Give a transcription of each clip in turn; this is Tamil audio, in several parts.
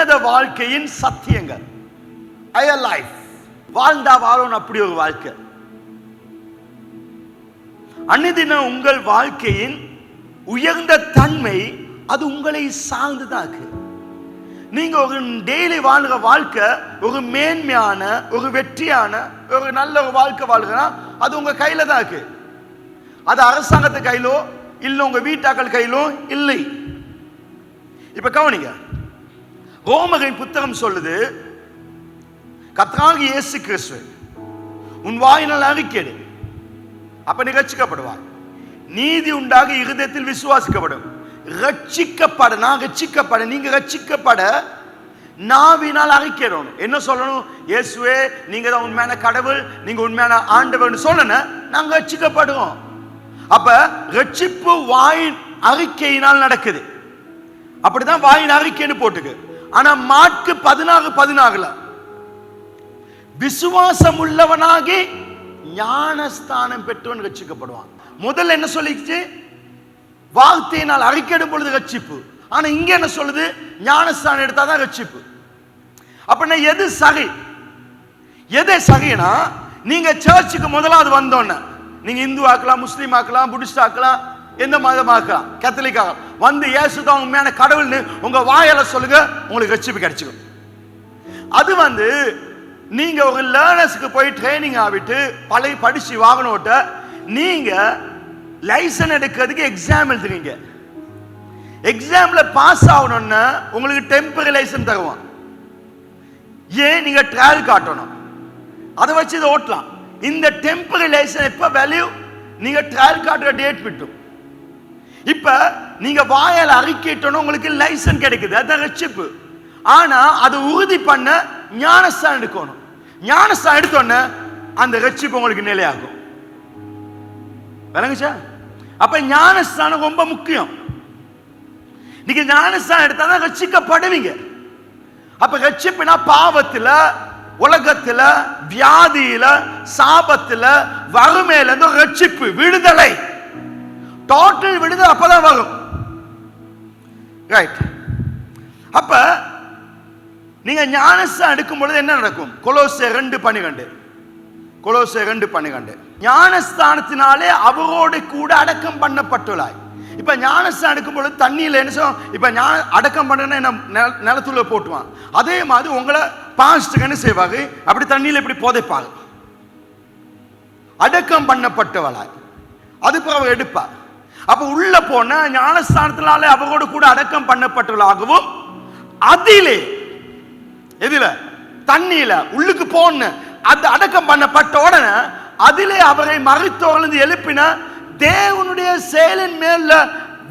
உன்னத வாழ்க்கையின் சத்தியங்கள். ஹையர் லைஃப், வாழ்ந்தா வாழணும் அப்படி ஒரு வாழ்க்கை. அன்னிதினம் உங்கள் வாழ்க்கையின் உயர்ந்த தன்மை அது உங்களை சார்ந்துதான். நீங்க ஒரு டெய்லி வாழ்கிற வாழ்க்கை ஒரு மேன்மையான, ஒரு வெற்றியான, ஒரு நல்ல ஒரு வாழ்க்கை வாழ்கிறா அது உங்க கையில தான் இருக்கு. அது அரசாங்கத்து கையிலோ இல்ல உங்க வீட்டாக்கள் கையிலோ இல்லை. இப்ப கவனிங்க, ரோமரின் புத்தகம் சொல்லுது, கர்த்தராகிய இயேசு கிறிஸ்து உன் வாயினால் அறிக்கையிடு, அப்ப நீ ரட்சிக்கப்படுவாய். நீதி உண்டாக இருதயத்தில் விசுவாசிக்கப்படும். ரட்சிக்கப்பட, நான் ரட்சிக்கப்பட, நீங்க ரட்சிக்கப்பட நாவினால் அறிக்கையிடணும். என்ன சொல்லணும்? இயேசுவே நீங்க தான் உண்மையான கடவுள், நீங்க உண்மையான ஆண்டவர் சொல்லணும், நாங்க ரட்சிக்கப்படுவோம். அப்ப ரட்சிப்பு வாயின் அறிக்கையினால் நடக்குது. அப்படிதான் வாயின் அறிக்கைன்னு போட்டுக்கு. ஆனா மாற்கு 16:16 விசுவாசம் உள்ளவனாகி ஞானஸ்தானம் பெற்றவன் ரட்சிக்கப்படுவான். முதல்ல என்ன சொல்லிச்சு? வார்த்தையினால் அறிக்கையிடும் பொழுது ரட்சிப்பு. ஆனா இங்க என்ன சொல்லுது? ஞானஸ்தானம் எடுத்தாதான் ரட்சிப்பு. அப்படின்னா எது சரி? எது சரினா, நீங்க சர்ச்சுக்கு முதலாவது வந்தோன்னு, நீங்க இந்து ஆக்கலாம், முஸ்லீம் ஆக்கலாம், புத்திஸ்ட் ஆக்கலாம், எந்த மதம் ஆக்கலாம், கேத்தலிக் ஆகலாம், வந்து இயேசு தான் உண்மையான கடவுள்னு உங்க வாயால சொல்லுங்க, உங்களுக்கு ரட்சிப்பு கிடைச்சிடும். அது நீங்க ஒரு லேர்னர்ஸ்க்கு போய் ட்ரைனிங் ஆகிட்டு பழைய படிச்சு வாகனோட்ட நீங்க லைசன்ஸ் எடுக்கிறதுக்கு எக்ஸாம் எழுதுறீங்க. எக்ஸாம்ல பாஸ் ஆகணும்னா உங்களுக்கு டெம்பரரி லைசன்ஸ் தருவான். ஏன்? நீங்க ட்ரையல் காட்டணும், அதை வச்சு இதை ஓட்டலாம். இந்த டெம்பரரி லைசன்ஸ் எப்ப வேல்யூ? நீங்க ட்ரையல் காட்டுற டேட் விட்டும். இப்ப நீங்க வாயால அறிக்கையிட்டோன்னு உங்களுக்கு லைசன்ஸ் கிடைக்குது, அதான் ரட்சிப்பு. ஆனா அது உறுதி பண்ண ஞானஸ்தானம் எடுக்கணும். ஞானஸ்தானம் எடுத்தோன்னு அந்த ரட்சிப்பு உங்களுக்கு நிலையாகும். விளங்குச்சா? அப்ப ஞானஸ்தானம் ரொம்ப முக்கியம். நீங்க ஞானஸ்தானம் எடுத்தாதான் ரட்சிக்கப்படுவீங்க. அப்ப ரட்சிப்புனா பாவத்துல, உலகத்துல, வியாதியில, சாபத்துல, வறுமையில இருந்து ரட்சிப்பு, விடுதலை, டோட்டல் விடுதலை அப்பதான் வரும். ரைட்? அப்ப நீங்க ஞானஸ்தானம் எடுக்கும் பொழுது என்ன நடக்கும்? கொலோசியர் 2:12, கொலோசியர் 2:12, ஞானஸ்தானத்தினாலே அவரோடு கூட அடக்கம் பண்ணப்பட்டுள்ளாய். இப்ப ஞானஸ்தானம் எடுக்கும் பொழுது தண்ணியில என்ன சொல்லும்? இப்ப அடக்கம் பண்ண நிலத்துல போட்டுவான். அதே மாதிரி உங்களை பாஸ்டுக்கு என்ன செய்வாங்க? அப்படி தண்ணியில இப்படி புதைப்பாங்க. அடக்கம் பண்ணப்பட்டவளாய் அதுக்கு அவர் எடுப்பார். அப்ப உள்ள போன ஞானஸ்தானத்தினாலே அவரோடு கூட அடக்கம் பண்ணப்பட்டவளாகவும், அதிலே எதுல? தண்ணியில உள்ளுக்கு போன அது அடக்கம் பண்ணப்பட்ட உடனே அதிலே அவரை மரித்தோரிலிருந்து எழுப்பின தேவனுடைய செயலின் மேல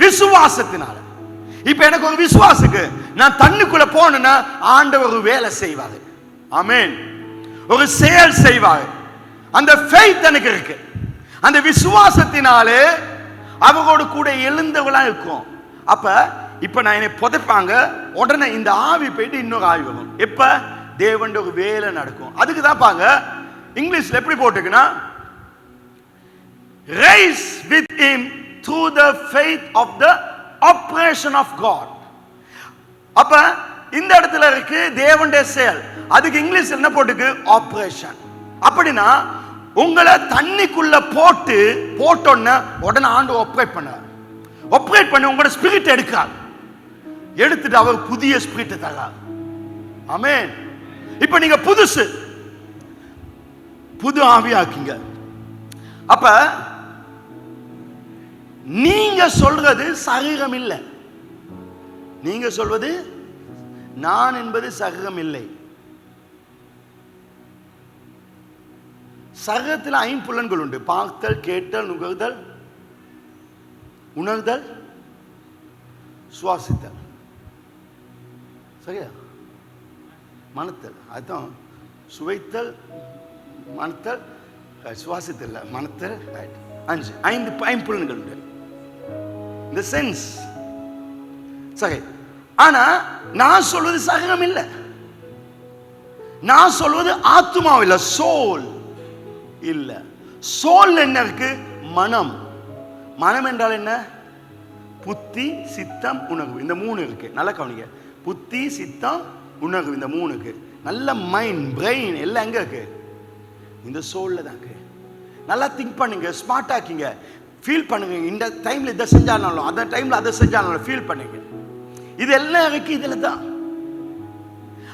விசுவாசத்தினால. இப்ப எனக்கு ஒரு விசுவாசுக்கு நான் தண்ணிக்குள்ள போனேன்னா ஆண்டவர் ஒரு வேலை செய்வாரு. ஆமென். ஒரு செயல் செய்வாரு. அந்த ஃபெய்த் எனக்கு இருக்கு. அந்த விசுவாசத்தினாலே அவரோடு கூட எழுந்தவளா இருக்கும். அப்ப இப்ப நான் என்னை புதைப்பாங்க, உடனே இந்த ஆவி போயிட்டு இன்னொரு ஆவி வரும். எப்ப? தேவன் ஒரு வேலை நடக்கும். அதுக்கு தான் பாங்க இங்கிலீஷ்ல எப்படி போட்டுக்குன்னா, rise with him through the faith of the operation of God. அப்ப இந்த இடத்துல இருக்கு தேவனுடைய செயல். அதுக்கு இங்கிலீஷ்ல என்ன போட்டுக்கு? ஆபரேஷன். அப்படின்னா உங்களை தண்ணிக்குள்ள போட்டோன்னு உடனே ஆண்டு ஆப்ரேட் பண்ண உங்களோட ஸ்பிரிட் எடுக்கிறார். எடுத்துட்டு அவர் புதிய ஸ்பிரிட் தர்றார். ஆமென். இப்ப நீங்க புது ஆவியாக்குங்க. அப்ப நீங்க சொல்றது சரீரம் இல்லை. நீங்க சொல்வது நான் என்பது சரீரம் இல்லை. சரீரத்தில் 5 புலன்கள் உண்டு. பார்த்தல், கேட்டல், நுகர்தல், உணர்தல், சுவாசித்தல். சரியா? மனத்தல், அதுதான் சுவைத்தல், மனத்தல், சுவாசித்தல், மனத்தல், 5 புலன்கள் உண்டு. இந்த சென்ஸ். சரி. ஆனா நான் சொல்வது சரீரம் இல்லை. நான் சொல்வது ஆத்மாவில் இல்லை, சோல் இல்ல. சோல் என்ன இருக்கு? மனம். மனம் என்றால் என்ன? புத்தி, சித்தம், உணர்வு. இந்த 3 இருக்கு. நல்லா கவனிங்க. புத்தி, சித்தம், உணர்வு, இந்த மூணுக்கு நல்ல மைண்ட், பிரெயின் எல்லாம் எங்க இருக்கு? இந்த சோல்ல தான் இருக்கு. நல்லா திங்க் பண்ணுங்க, ஸ்மார்ட் ஆக்கிங்க, ஃபீல் பண்ணுங்க. இந்த டைம்ல இதை செஞ்சாலும் அந்த டைம்ல அதை செஞ்சாலும் ஃபீல் பண்ணுங்க. இது எல்லாம் இருக்கு இதுல தான்.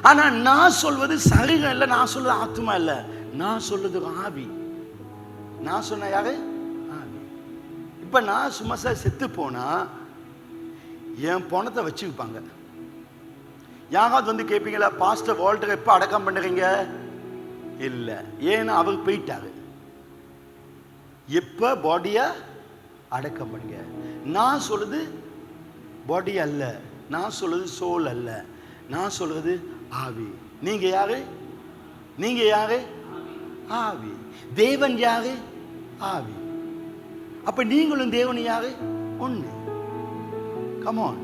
ஆனா நான் சொல்வது சரீரம் இல்லை, நான் சொல்றது ஆத்மா இல்லை, நான் சொல்றது ஆவி. நான் சொன்ன யாரு? ஆவி. இப்ப நான் சும்மா செத்து போனா என் பணத்தை வச்சுப்பாங்க. யாராவது வந்து கேட்பீங்களா, பாஸ்டர் வால்டர் எப்ப அடக்கம் பண்ணுறீங்க? இல்ல, ஏன்னா அவர் போயிட்டாரு. எப்ப பாடிய அடக்கம் பண்ணுங்க. நான் சொல்றது பாடி அல்ல, நான் சொல்றது சோல் அல்ல, நான் சொல்றது ஆவி. நீங்க யாரு? நீங்க யாரு? ஆவி. தேவன் யாரு? ஆவி. அப்ப நீங்களும் தேவன் யாரு? ஒண்ணு. Come on.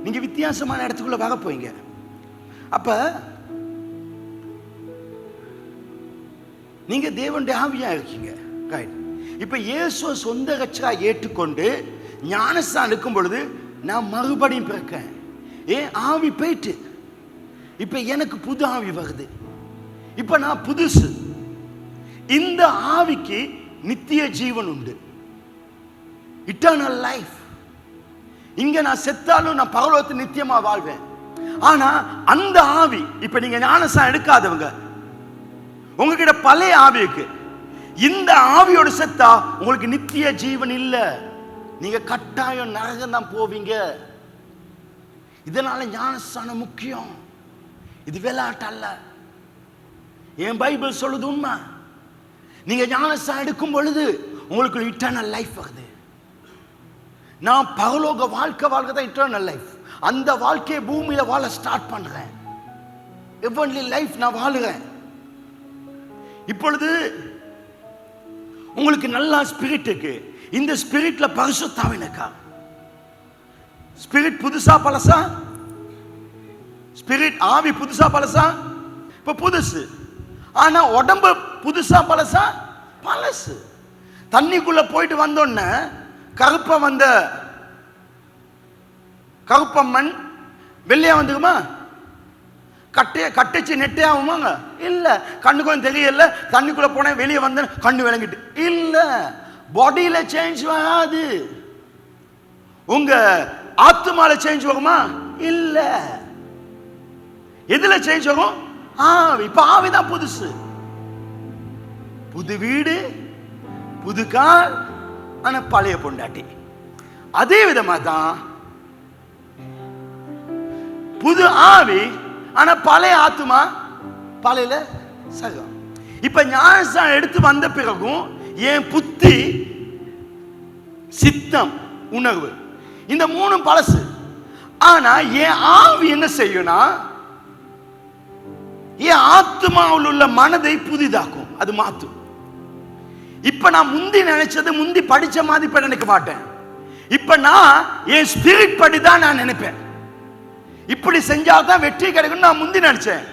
நீங்க வித்தியாசமான இடத்துக்குள்ள வர போறீங்க. அப்ப நீங்க தேவனுடைய ஆவியா இருக்கீங்க. ரைட். இப்ப இயேசுவை சொந்த ரட்சகரா ஏற்றுக்கொண்டு ஞானஸ்நானம் எடுக்கும் பொழுது நான் மறுபடியும் பிறக்கேன். ஏன்? ஆவி போயிட்டு இப்ப எனக்கு புது ஆவி வருது. இப்ப நான் புதுசு. இந்த ஆவிக்கு நித்திய ஜீவன் உண்டு, இட்டர்னல் லைஃப். இங்க நான் செத்தாலும் நான் பரலோகத்தில் நித்தியமா வாழ்வேன். ஆனா அந்த ஆவி, இப்ப நீங்க ஞானஸ்நானம் எடுக்காதவங்க, உங்ககிட்ட பழைய ஆவி இருக்கு. இந்த ஆவியோட செத்தா உங்களுக்கு நித்திய ஜீவன் இல்ல, நீங்க கட்டாயம் நரகம் தான் போவீங்க. இதனால ஞானஸ்நானம் முக்கியம். இது விளையாட்டு அல்ல. என் பைபிள் சொல்லுது உண்மை. நீங்க ஞானஸ்நானம் எடுக்கும் பொழுது உங்களுக்கு இட்டர்னல் லைஃப் வருது. நான் பரலோக வாழ்க்கை தான் இட்டர்னல் லைஃப். அந்த வாழ்க்கையை பூமியில வாழ ஸ்டார்ட் பண்றேன். எவன்லி லைஃப் நான் வாழுறேன். இப்பொழுது உங்களுக்கு நல்ல ஸ்பிரிட் இருக்கு. இந்த ஸ்பிரிட்ல பரிசுத்த ஆவி இருக்கா? ஸ்பிரிட் புதுசா பழசா? ஸ்பிரிட் ஆவி புதுசா பழசா? இப்ப புதுசு. ஆனா உடம்பு புதுசா பழசா? பழசு. தண்ணிக்குள்ள போயிட்டு வந்தோன்னு கருப்ப வந்த கருப்பம்மன் வெள்ளையா வந்துக்குமா? கட்டிச்சு நெட்டே ஆகுமாங்க? இல்ல. கண்ணுக்கும் தெரியல, தண்ணிக்குள்ள போன வெளியே வந்து கண்ணு விளங்கிட்டு இல்ல. பாடியில சேஞ்ச் வராது. உங்க ஆத்மால சேஞ்ச் வருமா? இல்ல. எதுல சேஞ்ச் வரும்? ஆவி. இப்ப ஆவிதான் புதுசு. புது வீடு, புது கார், ஆனா பழைய பொண்டாட்டி. அதே விதமா தான் புது ஆவி, ஆனா பழைய ஆத்மா பழையில சகம். இப்ப ஞானஸ்நானம் எடுத்து வந்த பிறகும் என் புத்தி, சித்தம், உணர்வு, இந்த மூணும் பழசு. ஆனா என் ஆவி என்ன செய்யும்னா என் ஆத்மாவில் உள்ள மனதை புதிதாக்கும், அது மாத்தும். இப்ப நான் முந்தி நினைச்சது, முந்தி படிச்ச மாதிரி இப்ப நினைக்க மாட்டேன். இப்ப நான் என் ஸ்பிரிட் படிதான் நான் நினைப்பேன். இப்படி செஞ்சாதான் வெற்றி கிடைக்கும் நான் முந்தி நினைச்சேன்.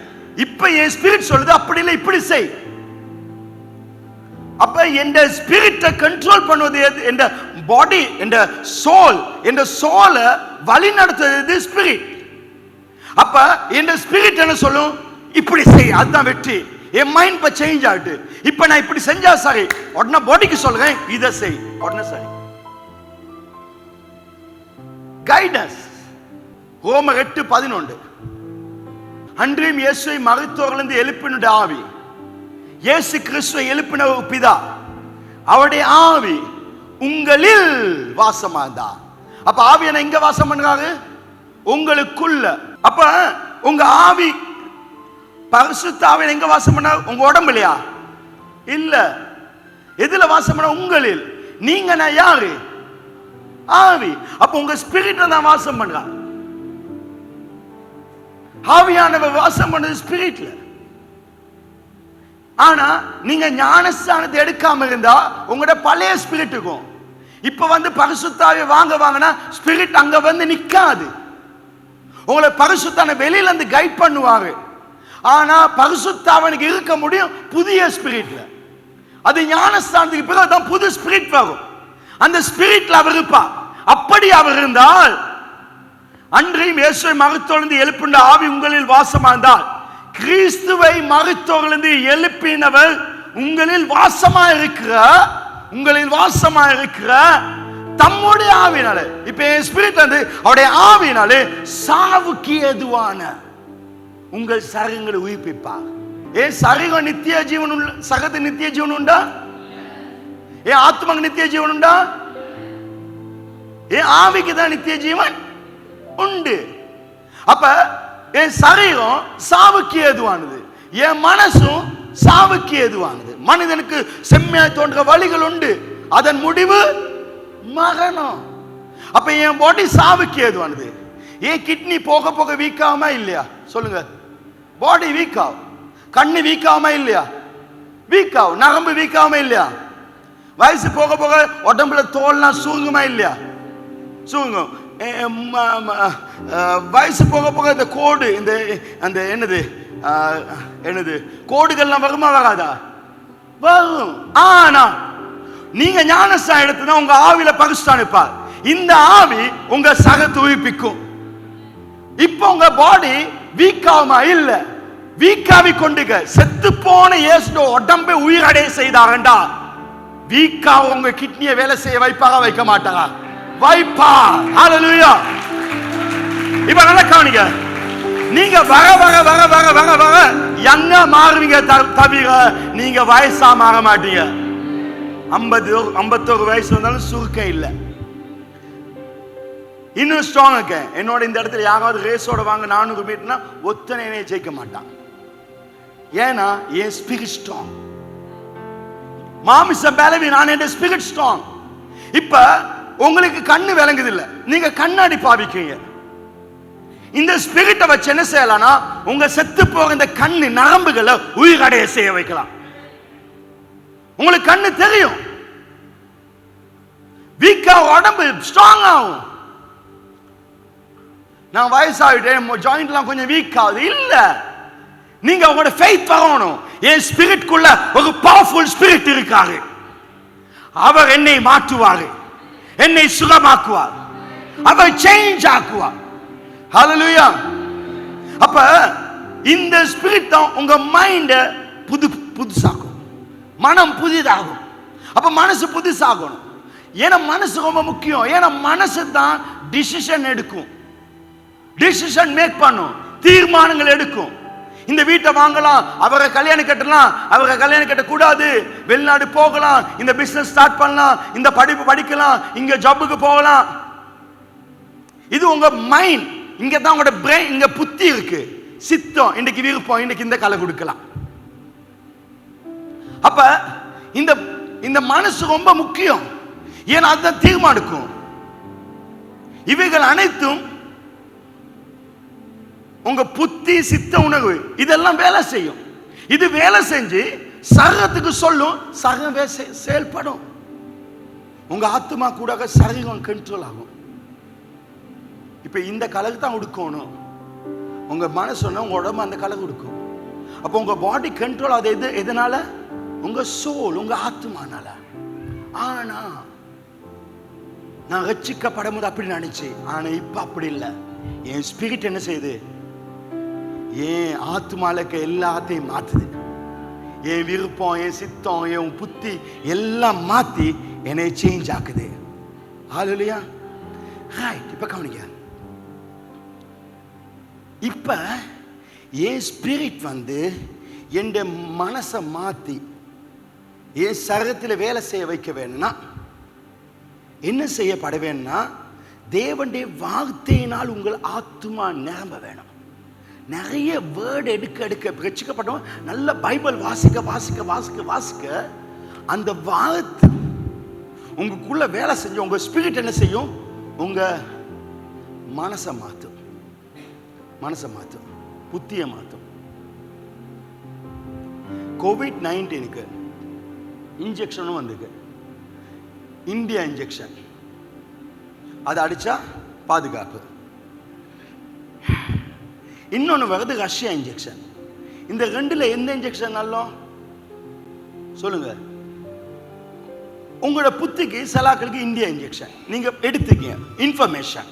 இப்ப என் ஸ்பிரிட் சொல்லுது அப்படி இல்லை, இப்படி செய். அப்ப என் ஸ்பிரிட்டை கண்ட்ரோல் பண்ணுவது என் பாடி, என் சோல், என் சோலை வழி நடத்துவது ஸ்பிரிட். அப்ப என் ஸ்பிரிட் என்ன சொல்லும்? இப்படி செய், அதுதான் வெற்றி. என் மைண்ட் இப்ப சேஞ்ச் ஆகுது. இப்ப நான் இப்படி செஞ்சா சரி, உடனே பாடிக்கு சொல்றேன் இதை செய், உடனே சரி. கைடன்ஸ். ரோமர் 8:11. அன்றையும் இயேசுவை மரித்தோரிலிருந்து எழுப்பின ஆவி, இயேசு கிறிஸ்துவை எழுப்பின பிதா, அவருடைய ஆவி உங்களில் வாசமாந்தா. அப்ப ஆவி என்ன எங்க வாசம் பண்றாரு? உங்களுக்குள்ள. அப்ப உங்க ஆவி, பரிசுத்த ஆவி எங்க வாசம் பண்ண? உங்க உடம்பு இல்லையா? இல்ல. எதுல வாசம் பண்ண? உங்களில். நீங்க நான் யாரு? ஆவி. அப்ப உங்க ஸ்பிரிட்ல தான் வாசம் பண்றா. ஆவியானவர் வாசம் பண்ணது ஸ்பிரிட்ல. ஆனா நீங்க ஞானஸ்நானத்தை எடுக்காம இருந்தா உங்களோட பழைய ஸ்பிரிட் இருக்கும். இப்ப வந்து பரிசுத்த ஆவியை வாங்கினா ஸ்பிரிட் அங்க வந்து நிக்காது. உங்களை பரிசுத்தான வெளியில இருந்து கைட் பண்ணுவாரு. ஆனா பரிசுத்த ஆவிக்கு இருக்க முடியும் புதிய ஸ்பிரிட்ல. அது ஞானஸ்நானத்துக்கு பிறகு தான் புது ஸ்பிரிட் வரும். அந்த ஸ்பிரிட்ல அவர் இருப்பார். அப்படி அவர் இருந்தால் அன்றையும் இயேசுவை மரித்தோரிலிருந்து எழுப்புண்ட ஆவி உங்களில் வாசமாந்தால் கிறிஸ்துவை மரித்தோரிலிருந்து எழுப்பினவர் உங்களில் வாசமா இருக்கிற தம்முடைய ஆவினாலே, இப்ப என் ஸ்பிரிட் வந்து அவருடைய ஆவினாலே சாவுக்கு ஏதுவான உங்கள் சரீரங்களை உயிர்ப்பிப்பார். ஏன் சரீரம் நித்திய ஜீவன் உள்ள சகத்து நித்திய ஜீவன் உண்டா? ஏன் ஆத்மாக்கு நித்திய ஜீவன் உண்டா? ஏன் ஆவிக்கு தான் நித்திய ஜீவன் உண்டு. அப்ப என் சரீரம் சாவுக்கு ஏதுவானது, என் மனசும் சாவுக்கு ஏதுவானது. மனிதனுக்கு செம்மையாய் தோன்ற வழிகள் உண்டு, அதன் முடிவு மரணம். அப்ப என் பாடி சாவுக்கு ஏதுவானது. ஏன் கிட்னி போக போக வீக் ஆகுமா இல்லையா? சொல்லுங்க. பாடி வீக் ஆகும், கண்ணு வீக் ஆகுமா இல்லையா? வீக் ஆகும். நரம்பு வீக் ஆகுமா இல்லையா? வயசு போக போக உடம்புல தோல்லாம் சுருங்குமா இல்லையா? சுருங்கும். வயசு போக போக இந்த கோடு, இந்த அந்த என்னது கோடுகள்லாம் வருமா வராதா? வரும். ஆனா நீங்க ஞானஸ்நானம் எடுத்தா உங்க ஆவில பரிசுத்தம் இருப்பார். இந்த ஆவி உங்க சகத்தை உயிர்ப்பிக்கும். இப்ப உங்க பாடி வீக் ஆகுமா? இல்ல, வீக்காவி கொண்டுங்க. செத்து போன இயேசு உடம்பை உயிரடைய செய்தாரண்டா வீக்கா உங்க கிட்னியை வேலை செய்ய வைப்பாக வைக்க மாட்டாரா? வைப்பா. ஹல்லேலூயா. இப்ப நல்லா கவனிங்க. நீங்க வர வர வர வர வர வர யங்கா மாறுவீங்க, தவிர நீங்க வயசா மாற மாட்டீங்க. 51 வயசு வந்தாலும் சுருக்கம் இல்லை, இன்னும் ஸ்ட்ராங் இருக்க. என்னோட இந்த இடத்துல யாராவது ரேஸோட வாங்க 400 மீட்டர்னா ஒத்தனை என்னைய ஜெயிக்க மாட்டான். ஏன்னா என் ஸ்பிரிட் ஸ்ட்ராங். மாமிச பலவீனம், நான் என் ஸ்பிரிட் ஸ்ட்ராங். இப்ப உங்களுக்கு கண்ணு விளங்குது இல்ல, நீங்க கண்ணாடி பாவிக்கீங்க. இந்த ஸ்பிரிட்டை வச்சு என்ன செய்யலாம்னா உங்க செத்து போக இந்த கண்ணு நரம்புகளை உயிரடைய செய்ய வைக்கலாம். உங்களுக்கு கண்ணு தெரியும், வீக்கா உடம்பு ஸ்ட்ராங் ஆகும். நான் வயசாகிட்டேன், ஜாயிண்ட்லாம் கொஞ்சம் வீக் ஆகுது இல்ல, நீங்க உங்களோட ஃபெய்த் வரணும். என் ஸ்பிரிட்குள்ள ஒரு பவர்ஃபுல் ஸ்பிரிட் இருக்காரு, அவர் என்னை மாற்றுவாரு, என்னை சுகமாக்குவார், அவர் சேஞ்ச் ஆக்குவார். ஹல்லேலூயா. அப்ப இந்த ஸ்பிரிட் தான் உங்க மைண்ட புதுசாக்கும், மனம் புதிதாகும். அப்ப மனசு புதுசாகணும். ஏன்னா மனசு ரொம்ப முக்கியம். ஏன்னா மனசு தான் டிசிஷன் எடுக்கும், டிசிஷன் மேக் பண்ணும், தீர்மானங்கள் எடுக்கும். இந்த வீட்டை வாங்கலாம், அவரை கல்யாணம் கட்டலாம், அவரை கல்யாணம் கட்ட கூடாது, வெளிநாடு போகலாம், இந்த பிசினஸ் ஸ்டார்ட் பண்ணலாம், இந்த படிப்பு படிக்கலாம், இங்க ஜாபுக்கு போகலாம். இது உங்க மைண்ட். இங்க தான் உங்களோட பிரெயின், இங்க புத்தி இருக்கு, சித்தம். இன்னைக்கு விருப்பம், இன்னைக்கு இந்த கலை கொடுக்கலாம். அப்ப இந்த இந்த மனசு ரொம்ப முக்கியம். ஏன்னா அதுதான் தீர்மானிக்கும். இவைகள் அனைத்தும் உங்க புத்தி, சித்த, உணர்வு இதெல்லாம் வேலை செய்யும். இது வேலை செஞ்சு சரீரத்துக்கு சொல்லும், சரீரம் செயல்படும். உங்க ஆத்மா கூட சரீரம் கண்ட்ரோல் ஆகும். இப்ப இந்த கலகு தான் உடுக்கணும். உங்க மனசு உங்க உடம்பு அந்த கலகு உடுக்கும். அப்ப உங்க பாடி கண்ட்ரோல் ஆகுது எதனால? உங்க சோல், உங்க ஆத்மானால. ஆனா நான் ரட்சிக்கப்படும் போது அப்படி நினைச்சு, ஆனா இப்ப அப்படி இல்லை. என் ஸ்பிரிட் என்ன செய்யுது? என் ஆத்மாலக்கு எல்லாத்தையும் மாத்துது. என் விருப்பம், என் சித்தம், என் புத்தி எல்லாம் மாத்தி என்னை சேஞ்ச் ஆக்குது. ஹல்லேலூயா. ரைட். இப்ப கவனிங்க. இப்ப என் ஸ்பிரிட் வந்து என் மனசை மாத்தி என் சரீரத்தில் வேலை செய்ய வைக்க வேணும்னா என்ன செய்யப்பட வேணும்னா, தேவனுடைய வார்த்தையினால் உங்கள் ஆத்மா நிரம்ப வேணும். நிறைய வேர்டு எடுக்க ரட்சிக்கப்பட்டவன் நல்ல பைபிள் வாசிக்க வாசிக்க வாசிக்க வாசிக்க அந்த வார்த்தை உங்களுக்குள்ள வேலை செஞ்சு உங்க ஸ்பிரிட் என்ன செய்யும்? உங்க மனசை மாற்றும், புத்தியை மாற்றும். COVID-19 இன்ஜெக்ஷனும் வந்திருக்கு. இந்தியா இன்ஜெக்ஷன், அதை அடிச்சா பாதுகாப்பு. இன்னொன்று வருது ரஷ்யா இன்ஜெக்ஷன். இந்த ரெண்டுல எந்த இன்ஜெக்ஷன் நல்ல சொல்லுங்க? உங்களோட புத்திக்கு சலாக்களுக்கு இந்தியா இன்ஜெக்ஷன் நீங்க எடுத்துக்கீங்க, இன்ஃபர்மேஷன்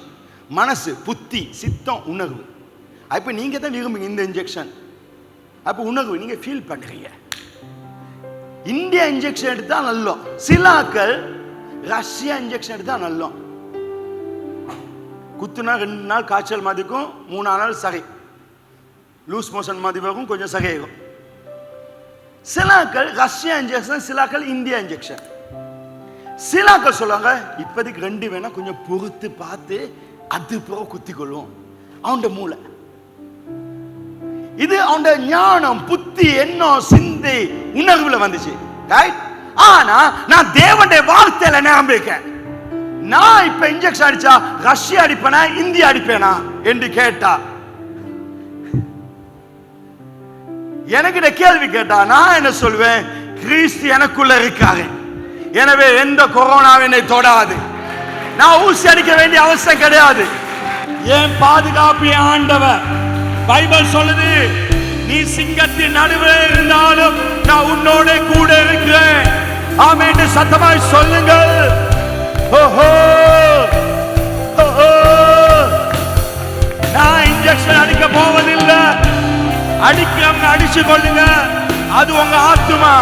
மனசு, புத்தி, சித்தம், உணர்வு. அப்ப நீங்க தான் விரும்புங்க இந்த இன்ஜெக்ஷன். அப்ப உணர்வு நீங்க ஃபீல் பண்ணுறீங்க. இந்தியா இன்ஜெக்ஷன் எடுத்தா நல்லோம், சிலாக்கள் ரஷ்யா இன்ஜெக்ஷன் எடுத்தா நல்லோம். குத்துனா 2 நாள் காய்ச்சல் மாதிரிக்கும், 3 நாள் சகை, லூஸ் மோஷன் மாதிரி வரும், கொஞ்சம் சகையாகும். சிலாக்கள் ரஷ்யா இன்ஜெக்ஷன், சிலாக்கள் இந்தியா இன்ஜெக்ஷன். சிலாக்கள் சொல்லுவாங்க இப்போதைக்கு 2 வேணா கொஞ்சம் பொறுத்து பார்த்து அது போக குத்தி கொள்வோம். அவன் மூளை இது, அவன் ஞானம், புத்தி, எண்ணம், சிந்தை, உணர்வுல வந்துச்சு. ஆனா நான் தேவனுடைய வார்த்தையில நம்பிக்கேன். நான் இப்ப இன்ஜெக்ஷன் அடிச்சா ரஷ்யா அடிப்பேனா இந்தியா அடிப்பேனா என்று கேட்டா, எனக்கிட்ட கேள்வி கேட்டா நான் என்ன சொல்வேன்? கிறிஸ்து எனக்குள்ள இருக்காரு, எனவே எந்த கொரோனாவை என்னை தொடாது. நான் ஊசி அடிக்க வேண்டிய அவசியம் கிடையாது. என் பாதுகாப்பு ஆண்டவர். பைபிள் சொல்லுது, நீ சிங்கத்தின் நடுவே இருந்தாலும் நான் உன்னோட கூட இருக்கிறேன். ஆமென் சத்தமாய் சொல்லுங்கள். ஓஹோ ஓஹோ, நான் இன்ஜெக்ஷன் அடிக்க போவதில்லை. அடிக்கிறவங்க அடிச்சு கொள்ளுங்க, அது உங்க ஆத்துமா.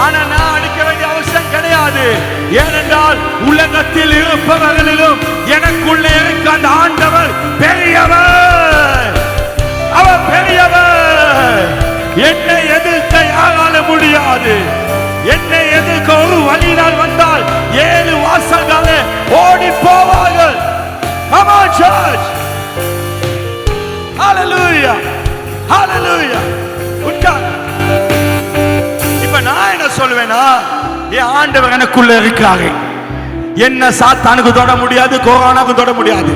ஆனா நான் அடிக்க வேண்டிய அவசியம் கிடையாது. ஏனென்றால் உலகத்தில் இருப்பவர்களிலும் எனக்குள்ளே இருக்க அந்த ஆண்டவர் பெரியவர். அவர் பெரியவர். என்னை எதிர்க்க யாரால முடியாது. என்னை எதிர்க்க ஒரு வழியினால் வந்தால் 7 வாசல்களே ஓடி போவார்கள். Come on church. Hallelujah. Hallelujah. இப்ப நான் என்ன சொல்வேனா, என் ஆண்டவர் எனக்குள்ள இருக்காரு. என்ன சாத்தானுக்கு தொட முடியாது, கொரோனாக்கு தொட முடியாது.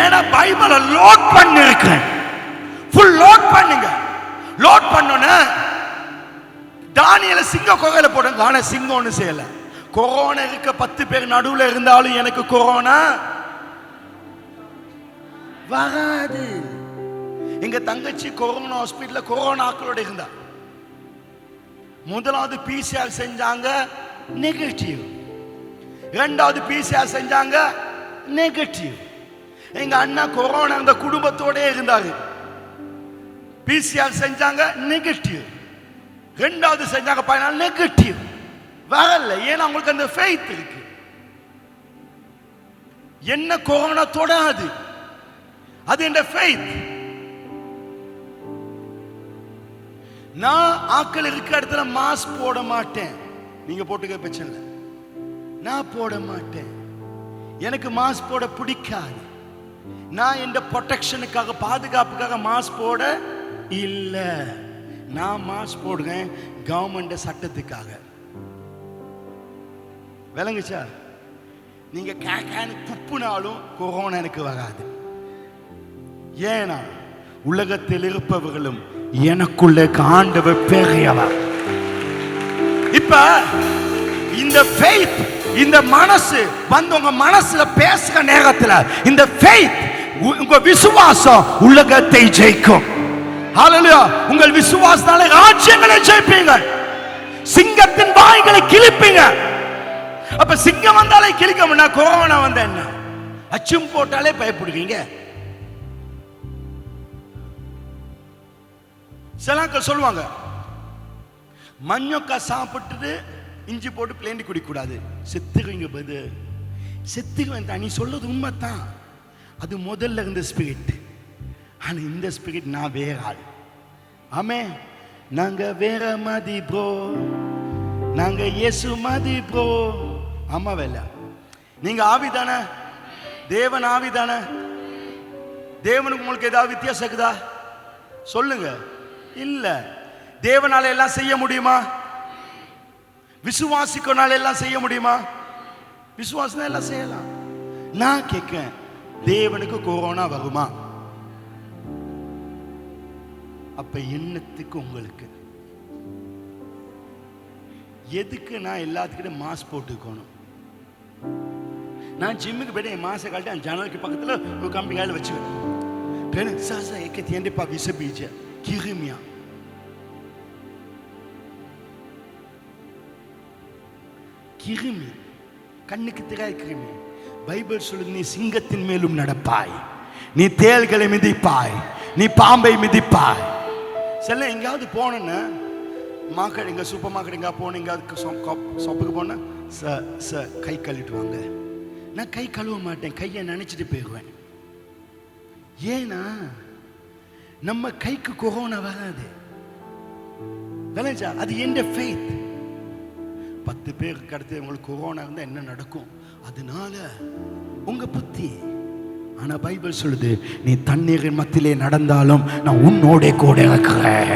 ஏன்னா பைபிளை லோட் பண்ணி இருக்கேன். ஃபுல் லோட் பண்ணுங்க. லோட் பண்ணோன்னு தானியேல சிங்க குகையில போடுங்க. ஆனா சிங்கம் ஒண்ணு செய்யல. கொரோனா இருக்க 10 பேர் நடுவுல இருந்தாலும் எனக்கு கொரோனா வராது. எங்க தங்கச்சி கொரோனா ஹாஸ்பிட்டல்ல கொரோனா ஆக்களோட இருந்தா. முதலாவது PCR செஞ்சாங்க, நெகட்டிவ். 2வது PCR செஞ்சாங்க, நெகட்டிவ். எங்க அண்ணா கொரோனா அந்த குடும்பத்தோட இருந்தாரு. PCR செஞ்சாங்க, நெகட்டிவ். 2வது செஞ்சாங்க, பையனால நெகட்டிவ் வரல. ஏன்னா அவங்களுக்கு அந்த ஃபெய்த் இருக்கு. என்ன கொரோனா தொடாது, அது என்ற ஃபெய்த். நான் ஆட்கள் இருக்கிற இடத்துல மாஸ்க் போட மாட்டேன். நீங்க போட்டுக்க பிரச்சனை இல்லை, நான் போட மாட்டேன். எனக்கு மாஸ்க் போட பிடிக்காது. நான் எந்த ப்ரொடெக்ஷனுக்காக, பாதுகாப்புக்காக மாஸ்க் போட இல்ல. நான் மாஸ்க் போடுறேன் கவர்மெண்ட் சட்டத்துக்காக. விளங்குச்சா? நீங்க கேக்கானு துப்புனாலும் கொரோனா எனக்கு வராது. ஏன்னா உலகத்தில் இருப்பவர்களும் எனக்குள்ள ஆண்டவர் பெரியவர். இப்ப இந்த ஃபெய்த், இந்த மனசு வந்து உங்க மனசுல பேசுற நேரத்துல இந்த ஃபெய்த், உங்க விசுவாசம் உலகத்தை ஜெயிக்கும். ஹல்லேலூயா. உங்கள் விசுவாசத்தால ராஜ்யங்களை ஜெயிப்பீங்க. சிங்கத்தின் வாய்களை கிழிப்பீங்க. அப்ப சிங்கம் வந்தாலே கிழிக்கணும்னா கொரோனா வந்தா என்ன? அச்சும் போட்டாலே பயப்படுவீங்க. சிலாக்கள் சொல்லுவாங்க, மஞ்சக்கா சாப்பிட்டுட்டு இஞ்சி போட்டு பிளேண்டி குடிக்கூடாது, செத்துக்குவீங்க. பது செத்துக்குவேன் தான். நீ சொல்றது உண்மைத்தான். அது முதல்ல இருந்த ஸ்பிரிட். ஆனா இந்த ஸ்பிரிட் நான் வேற ஆள். ஆமே, நாங்க வேற மாதிரி ப்ரோ, நாங்க இயேசு மாதிரி ப்ரோ. ஆமா வேலை. நீங்க ஆவிதானே, தேவன் ஆவிதானே. தேவனுக்கு உங்களுக்கு ஏதாவது வித்தியாசம் இருக்குதா சொல்லுங்க. இல்ல. தேவனால எல்லாம் செய்ய முடியுமா? விசுவாசிக்கனால எல்லாம் செய்ய முடியுமா? விசுவாசம் எல்லாம் செய்யலாம். நான் கேட்கிறேன், தேவனுக்கு கொரோனா வருமா? அப்ப என்னத்துக்கு உங்களுக்கு? எதுக்கு நான் எல்லாத்துக்கிட்ட மாஸ்க் போட்டுக்கணும்? நான் ஜிம்முக்கு போயிட்டு என் மாஸ்க் கழட்டி அந்த ஜன்னலுக்கு பக்கத்துல ஒரு கம்பி கையில் வச்சுக்கிறேன். சாசா ஏக்க தியண்டிப்பா விச பீச்ச கிருமியா கிருமி, கண்ணுக்கு தெரியாத கிருமி. பைபிள் சொல்லுது, நீ சிங்கத்தின் மேலும் நடப்பாய், நீ தேள்களை மிதிப்பாய், நீ பாம்பை மிதிப்பாய். சில எங்கேயாவது போனேன்னு மார்க்கெட், எங்க சூப்பர் மார்க்கெட் எங்கேயா போன, எங்கேயாவது ஷாப்புக்கு போனேன், சார் கை கழுவிட்டு வாங்க. நான் கை கழுவ மாட்டேன், கையை நினைச்சிட்டு போயிடுவேன். ஏன்னா நம்ம கைக்கு கொரோனா வராது. அது என் ஃபெய்த். 10 பேருக்கு அடுத்து உங்களுக்கு கொரோனா இருந்தா என்ன நடக்கும்? அதனால உங்க புத்தி. ஆனா பைபிள் சொல்லுது, நீ தண்ணீரின் மத்தியிலே நடந்தாலும் நான் உன்னோட கூட இருக்கிறேன்.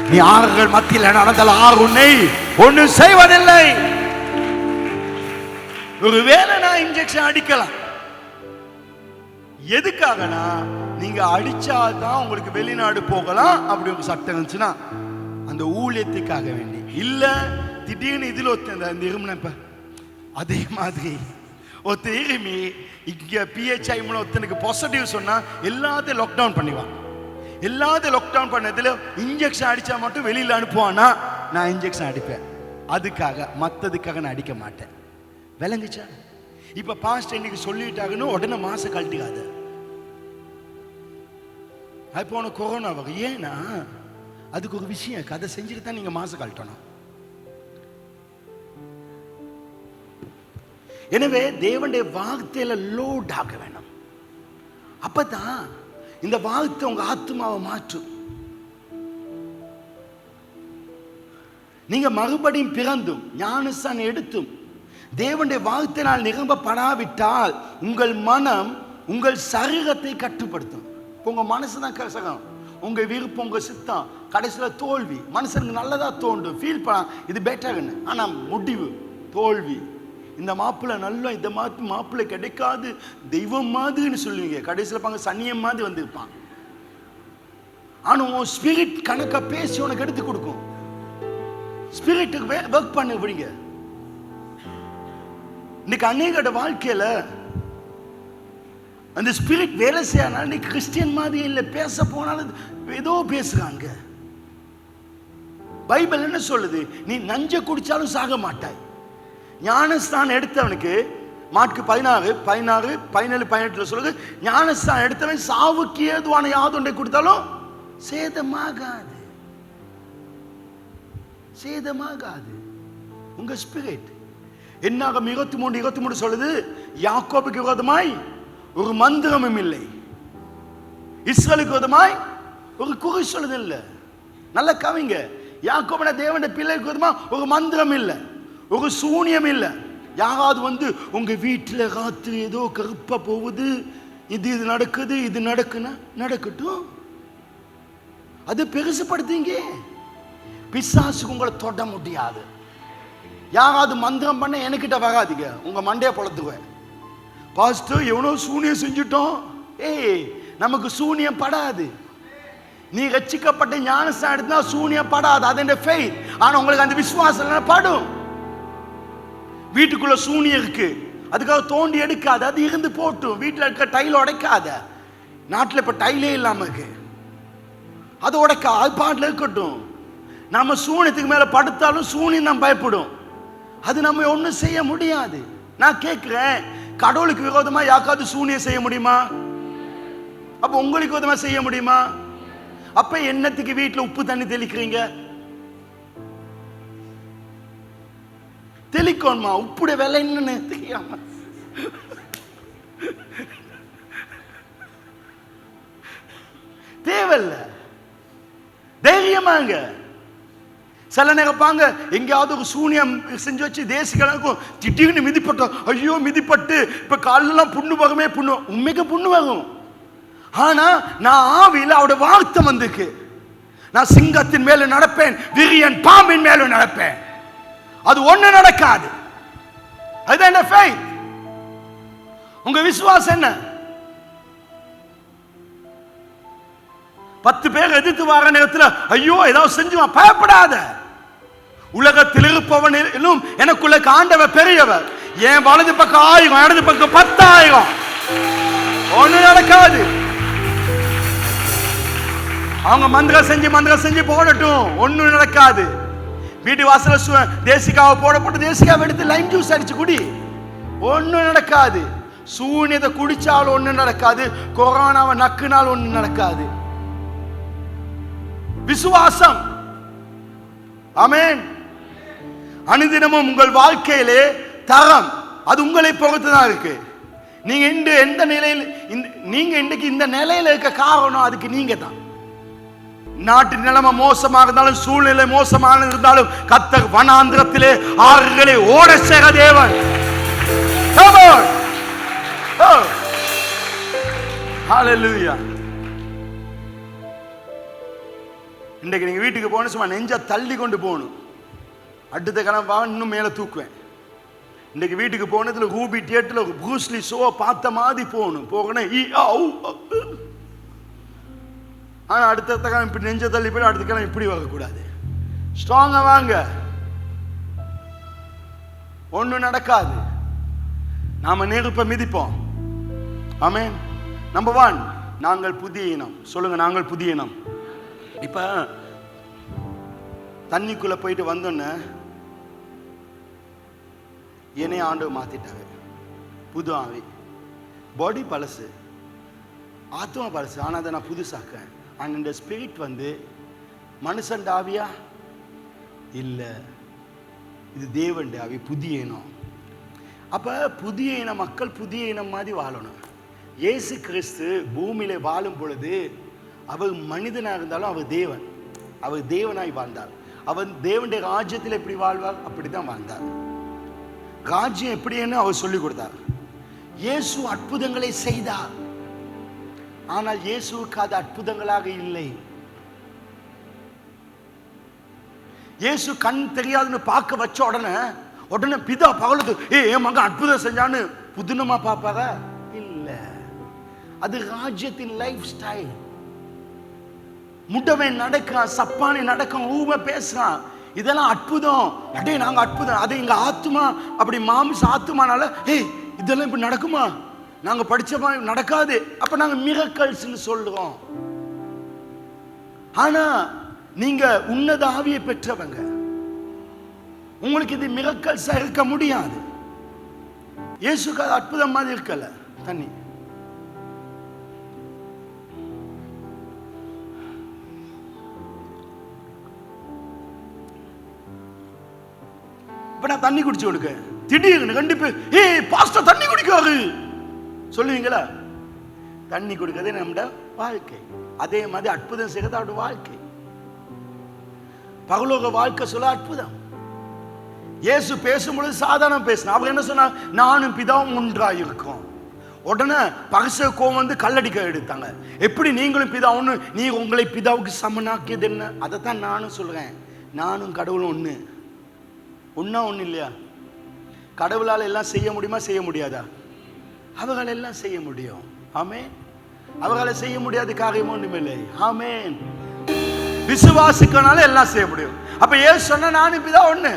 நீ ஆறுகள் மத்தியில் நடந்தாலும் ஆறு உன்னை ஒன்னும் செய்வதில்லை. ஒருவேளை நான் இன்ஜெக்ஷன் அடிக்கலாம். எதுக்காகனா, நீங்க அடிச்சாதான் உங்களுக்கு வெளிநாடு போகலாம் அப்படி ஒரு சட்டம் இருந்துச்சுன்னா அந்த ஊழியத்துக்காக வேண்டி. இல்ல திடீர்னு இதுல ஒருத்தன் இருமுனப்ப அதே மாதிரி ஒருத்தர் இருமி இங்க பிஹெச்ஐ மூலம் ஒருத்தனுக்கு பாசிட்டிவ் சொன்னா எல்லாத்தையும் லாக்டவுன் பண்ணிவான். எல்லாத்தையும் லாக்டவுன் பண்ணதுல இன்ஜெக்ஷன் அடிச்சா மட்டும் வெளியில அனுப்புவானா, நான் இன்ஜெக்ஷன் அடிப்பேன். அதுக்காக, மற்றதுக்காக நான் அடிக்க மாட்டேன். விளங்குச்சா? இப்ப பாஸ்ட் இன்னைக்கு சொல்லிட்டாங்கன்னு உடனே மாச கழட்டிக்காத. இப்போ உனக்கு கொரோனா வரும். ஏன்னா அதுக்கு ஒரு விஷயம், கதை செஞ்சுட்டு தான் நீங்க மாச கழட்டணும். எனவே தேவனுடைய வார்த்தையில லோட் ஆக வேணும். அப்பதான் இந்த வார்த்தை உங்க ஆத்மாவை மாற்றும். நீங்க மறுபடியும் பிறந்தும் ஞானஸ்நானம் எடுத்தும் தேவனுடைய வார்த்தையினால் நிரம்பப்படாவிட்டால் உங்கள் மனம் உங்கள் சரீரத்தை கட்டுப்படுத்தும். உங்க மனசு தான் கசகம், உங்க விருப்பம், உங்க சித்தம், கடைசியில தோல்வி. மனுஷனுக்கு நல்லதா தோண்டும், ஃபீல் பண்ண இது பெட்டர்னு. ஆனா முடிவு தோல்வி. இந்த மாப்பிள்ளை நல்லா, இந்த மாப்பிள்ளை கிடைக்காது, தெய்வம் மாதிரின்னு சொல்லுவீங்க, கடைசியில் பாங்க சன்னியம் மாதிரி வந்திருப்பான். ஆனா உன் ஸ்பிரிட் கணக்க பேசி உனக்கு எடுத்து கொடுக்கும். ஸ்பிரிட்டுக்கு ஒர்க் பண்ண விடுங்க. இன்னைக்கு அநேகோட வாழ்க்கையில அந்த ஸ்பிரிட் வேலை செய்யறதுனால நீ கிறிஸ்டியன் மாதிரி இல்லை, பேச போனாலும் ஏதோ பேசுறாங்க. பைபிள் என்ன சொல்லுது? நீ நஞ்ச குடிச்சாலும் சாக மாட்டாய். ஞானஸ்தானம் எடுத்தவனுக்கு மார்க்கு 16, 17, 18 சொல்லுது, ஞானஸ்தானம் எடுத்தவன் சாவுக்கு ஏதுவான யாதொன்றை கொடுத்தாலும் சேதமாகாது. சேதமாகாது உங்க ஸ்பிரிட். என்னாகும் 23 சொல்லுது, யாக்கோபுக்கு விரோதமாய் ஒரு மந்திரமும் இல்லை, இஸ்ரவேலுக்கு விரோதமாய் ஒரு குறி சொல்லுது இல்லை. நல்ல கவிங்க, யாக்கோபுடைய தேவனுடைய பிள்ளைக்கு விரோதமா ஒரு மந்திரம் இல்லை, ஒரு சூனியம் இல்லை. யாராவது வந்து உங்க வீட்டில் ராத்திரி ஏதோ கருப்பா போகுது, இது நடக்குது, இது நடக்குன்னா நடக்கட்டும், அது பெருசுப்படுத்தீங்க. பிசாசுக்கு உங்களை தொட முடியாது. யாராவது மந்திரம் பண்ண என்கிட்ட வராதிங்க, உங்க மண்டைய பொழத்துவேன். பாஸ்டர் எவனோ சூனியம் செஞ்சுட்டோம். ஏய், நமக்கு சூனியம் படாது. நீ ரட்சிக்கப்பட்ட ஞானஸ்நானம் எடுத்தா சூனியம் படாது, அது என் ஃபெய்த். ஆனா உங்களுக்கு அந்த விசுவாசம் படும். வீட்டுக்குள்ள சூனியம் இருக்கு, அதுக்காக தோண்டி எடுக்காது, அது இருந்து போட்டும். வீட்டில் இருக்க டைல உடைக்காத. நாட்டில் இப்ப டைலே இல்லாம இருக்கு, அது உடைக்கா, அது பாட்டில் இருக்கட்டும். நம்ம சூனியத்துக்கு மேல படுத்தாலும் சூனியம் நம்ம பயப்படும், அது நம்ம ஒன்றும் செய்ய முடியாது. நான் கேட்கிறேன், கடவுளுக்கு விரோதமா யாருக்காவது சூனியம் செய்ய முடியுமா? அப்ப உங்களுக்கு விரோதமா செய்ய முடியுமா? அப்ப என்னத்துக்கு வீட்டில் உப்பு தண்ணி தெளிக்கிறீங்க? தெளிக்கணுமா? உப்புடைய விலை என்னன்னு தெரியாம தேவையில்ல, தைரியமாங்க. சில நேரப்பாங்க எங்கேயாவது ஒரு சூனியம் செஞ்சு வச்சு தேசிகளுக்கும் திடீர்னு மிதிப்பட்டோம், ஐயோ மிதிப்பட்டு இப்ப காலெல்லாம் புண்ணு போகமே, புண்ணு உண்மைக்கு புண்ணு வரும். ஆனா நான் ஆவியில் அவருடைய வார்த்தை வந்துக்கு, நான் சிங்கத்தின் மேல நடப்பேன், விரியன் பாம்பின் மேல நடப்பேன், அது ஒண்ணு நடக்காது. அதுதான் என்ன ஃபெய்த். உங்க விசுவாசம் என்ன? 10 பேர் எதிர்த்து வர நேரத்தில் ஐயோ ஏதாவது செஞ்சுவான், பயப்படாத. உலகத்தில் இருப்பவனும் எனக்குள்ள ஆண்டவர் பெரியவர். என் வலது பக்கம் 1000, இடது பக்கம் 10,000, ஒண்ணு நடக்காது. அவங்க மந்திரம் செஞ்சு போடட்டும், ஒண்ணு நடக்காது. வீட்டு வாசல தேசிக்காவை போட்டு தேசிக்காவை எடுத்து லைம் ஜூஸ் அடிச்சு குடி, ஒண்ணு நடக்காது. சூனியத்தை குடிச்சாலும் ஒண்ணு நடக்காது, கொரோனாவை நக்குனாலும் ஒண்ணு நடக்காது. விசுவாசம். ஆமென். அனுதினமும் உங்கள் வாழ்க்கையிலே தரம் அது உங்களை பொறுத்துதான் இருக்கு. நீங்க எந்த நிலையில், நீங்க இன்றைக்கு இந்த நிலையில இருக்க காரணம் அதுக்கு நீங்க தான். நாட்டு நிலைமை மோசமாக இருந்தாலும், சூழ்நிலை மோசமாக இருந்தாலும், கர்த்தர் வனாந்திரத்திலே ஆறுகளை ஓட செய்கிற தேவன். ஹல்லேலூயா. இன்றைக்கு நீங்க வீட்டுக்கு போன சும்மா நெஞ்ச தள்ளி கொண்டு போகணும். அடுத்த கிழமை இன்னும் மேல தூக்குவேன். இன்றைக்கு வீட்டுக்கு போனதுல ரூபி தியேட்டர்ல ப்ரூஸ்லி ஷோ பார்த்த மாதிரி போகணும். ஆனா அடுத்த கிழமை இப்படி நெஞ்ச தள்ளி போய் அடுத்த கிழமை இப்படி வரக்கூடாது. ஸ்ட்ராங்கா வாங்க, ஒன்னும் நடக்காது. நாம நெருப்ப மிதிப்போம். ஆமென். நம்பர் 1, நாங்கள் புதிய இனம். சொல்லுங்க, நாங்கள் புதிய இனம். இப்ப தண்ணிக்குள்ள போயிட்டு வந்தோன்னு என்னைய ஆண்டவர் மாத்திட்டாரு. புது ஆவி. பாடி பழசு, ஆத்மா பழசு. ஆனா அதை நான் புதுசாக்கேன். அந்த ஸ்பிரிட் வந்து மனுஷன் ஆவியா இல்ல, இது தேவன் ஆவி, புதிய இனம். அப்ப புதிய இன மக்கள் புதிய இனம் மாதிரி வாழணும். இயேசு கிறிஸ்து பூமியில வாழும் பொழுது அவர் மனிதனாக இருந்தாலும் அவர் தேவன். அவர் தேவனாய் வாழ்ந்தார். அவர் தேவனுடைய ராஜ்யத்தில் எப்படி வாழ்வார் அப்படித்தான் வாழ்ந்தார். ராஜ்யம் எப்படின்னு அவர் சொல்லிக் கொடுத்தார். இயேசு அற்புதங்களை செய்தார். ஆனால் இயேசுவுக்கு அது அற்புதங்களாக இல்லை. இயேசு கண் தெரியாதுன்னு பார்க்க வச்ச உடனே பிதா பகலுக்கு என் மகன் அற்புதம் செஞ்சான்னு புதுனமா பார்ப்பாங்க இல்ல. அது ராஜ்யத்தின் லைஃப் ஸ்டைல். முட்டவன் நடக்கான், சப்பானி நடக்கும், ஊமை பேசுறான், இதெல்லாம் அற்புதம். அடே நாங்க அற்புதம். அது எங்க ஆத்துமா அப்படி மாமிச ஆத்துமானால இதெல்லாம் இப்படி நடக்குமா, நாங்க படிச்சமா நடக்காது. அப்ப நாங்க மிரக்கல்ஸ் சொல்றோம். ஆனா நீங்க உன்னத ஆவியை பெற்றவங்க, உங்களுக்கு இது மிரக்கல்ஸா இருக்க முடியாது. இயேசுக்கு அது அற்புதம் மாதிரி இருக்கல. தண்ணி நான் தண்ணி குடிச்சு கொடுக்க திடீர்னு கண்டிப்பா பாஸ்டர் தண்ணி குடிக்காது சொல்லுவீங்களா? தண்ணி குடிக்கிறதே நம்மட வாழ்க்கை. அதே மாதிரி அற்புதம் செய்யறது அவருடைய வாழ்க்கை. பரலோக வாழ்க்கை சொல்ல அற்புதம். இயேசு பேசும்பொழுது சாதாரணம் பேசினா. அவங்க என்ன சொன்னா, நானும் பிதாவும் ஒன்றாக இருக்கும். உடனே பரிசு கோவம் வந்து கல்லடிக்க எடுத்தாங்க. எப்படி நீங்களும் பிதா ஒண்ணு, நீ உங்களை பிதாவுக்கு சமனாக்கியது என்ன? அதைத்தான் நானும் சொல்றேன். நானும் கடவுளும் ஒண்ணு. ஒன்னா ஒண்ணு இல்லையா? கடவுளால் எல்லாம் செய்ய முடியுமா, செய்ய முடியாதா? அவர்கள் எல்லாம் செய்ய முடியும். ஆமென். அவர்களை செய்ய முடியாத காரியம் ஒண்ணுமில்லை. ஆமென். விசுவாசிக்கனால எல்லாம் செய்ய முடியும். அப்ப ஏன் சொன்னா நானும் பிதா ஒண்ணு.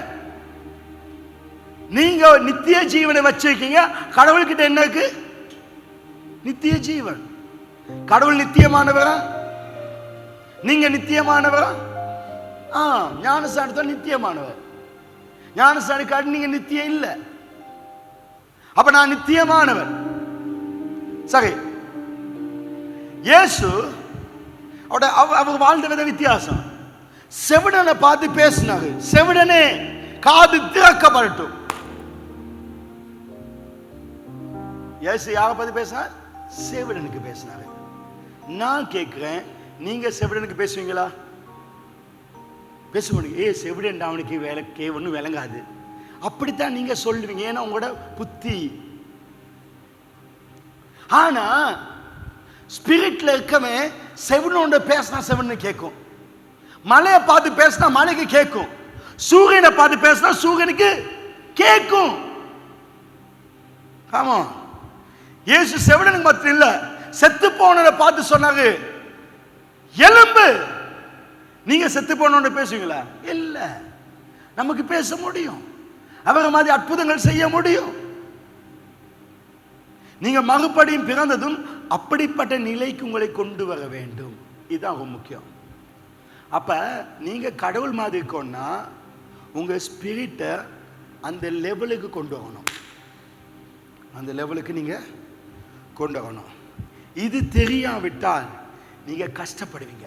நீங்க நித்திய ஜீவனை வச்சிருக்கீங்க. கடவுள்கிட்ட என்ன இருக்கு? நித்திய ஜீவன். கடவுள் நித்தியமானவரா? நீங்க நித்தியமானவரா? ஞானஸ்தானத்தோட நித்தியமானவர். ஞானஸ்தானிக்காட்டு நீங்க நித்தியம் இல்ல. அப்ப நான் நித்தியமானவர். சரி, இயேசு அவர் வாழ்ந்த வித வித்தியாசம். செவிடனை பார்த்து பேசினாரு. செவிடனே காது திறக்கப்படட்டும். இயேசு யாரை பார்த்து பேசினார்? செவிடனுக்கு பேசினாரு. நான் கேட்கிறேன், நீங்க செவிடனுக்கு பேசுவீங்களா? பேச முடியும். செவிடன் அவனுக்கு வேலைக்கே ஒன்றும் விளங்காது, அப்படித்தான் நீங்க சொல்லுவீங்க. ஏன்னா உங்களோட புத்தி. ஆனா ஸ்பிரிட்ல இருக்கவே செவினோட பேசினா செவனு கேட்கும். மலையை பார்த்து பேசினா மலைக்கு கேட்கும். சூரியனை பார்த்து பேசினா சூரியனுக்கு கேட்கும். ஆமா, இயேசு செவிடனுக்கு மட்டும் இல்ல, செத்து போனதை பார்த்து சொன்னாரு, எலும்பு. நீங்க செத்து போனோட பேசுவீங்களா? இல்ல. நமக்கு பேச முடியும். அவரை மாதிரி அற்புதங்கள் செய்ய முடியும். நீங்க மறுபடியும் பிறந்ததும் அப்படிப்பட்ட நிலைக்கு உங்களை கொண்டு வர வேண்டும். இதுதான் முக்கியம். அப்ப நீங்க கடவுள் மாதிரி இருக்கோம்னா உங்க ஸ்பிரிட்டை அந்த லெவலுக்கு கொண்டு வரணும். அந்த லெவலுக்கு நீங்க கொண்டு வரணும். இது தெரியாவிட்டால் நீங்க கஷ்டப்படுவீங்க,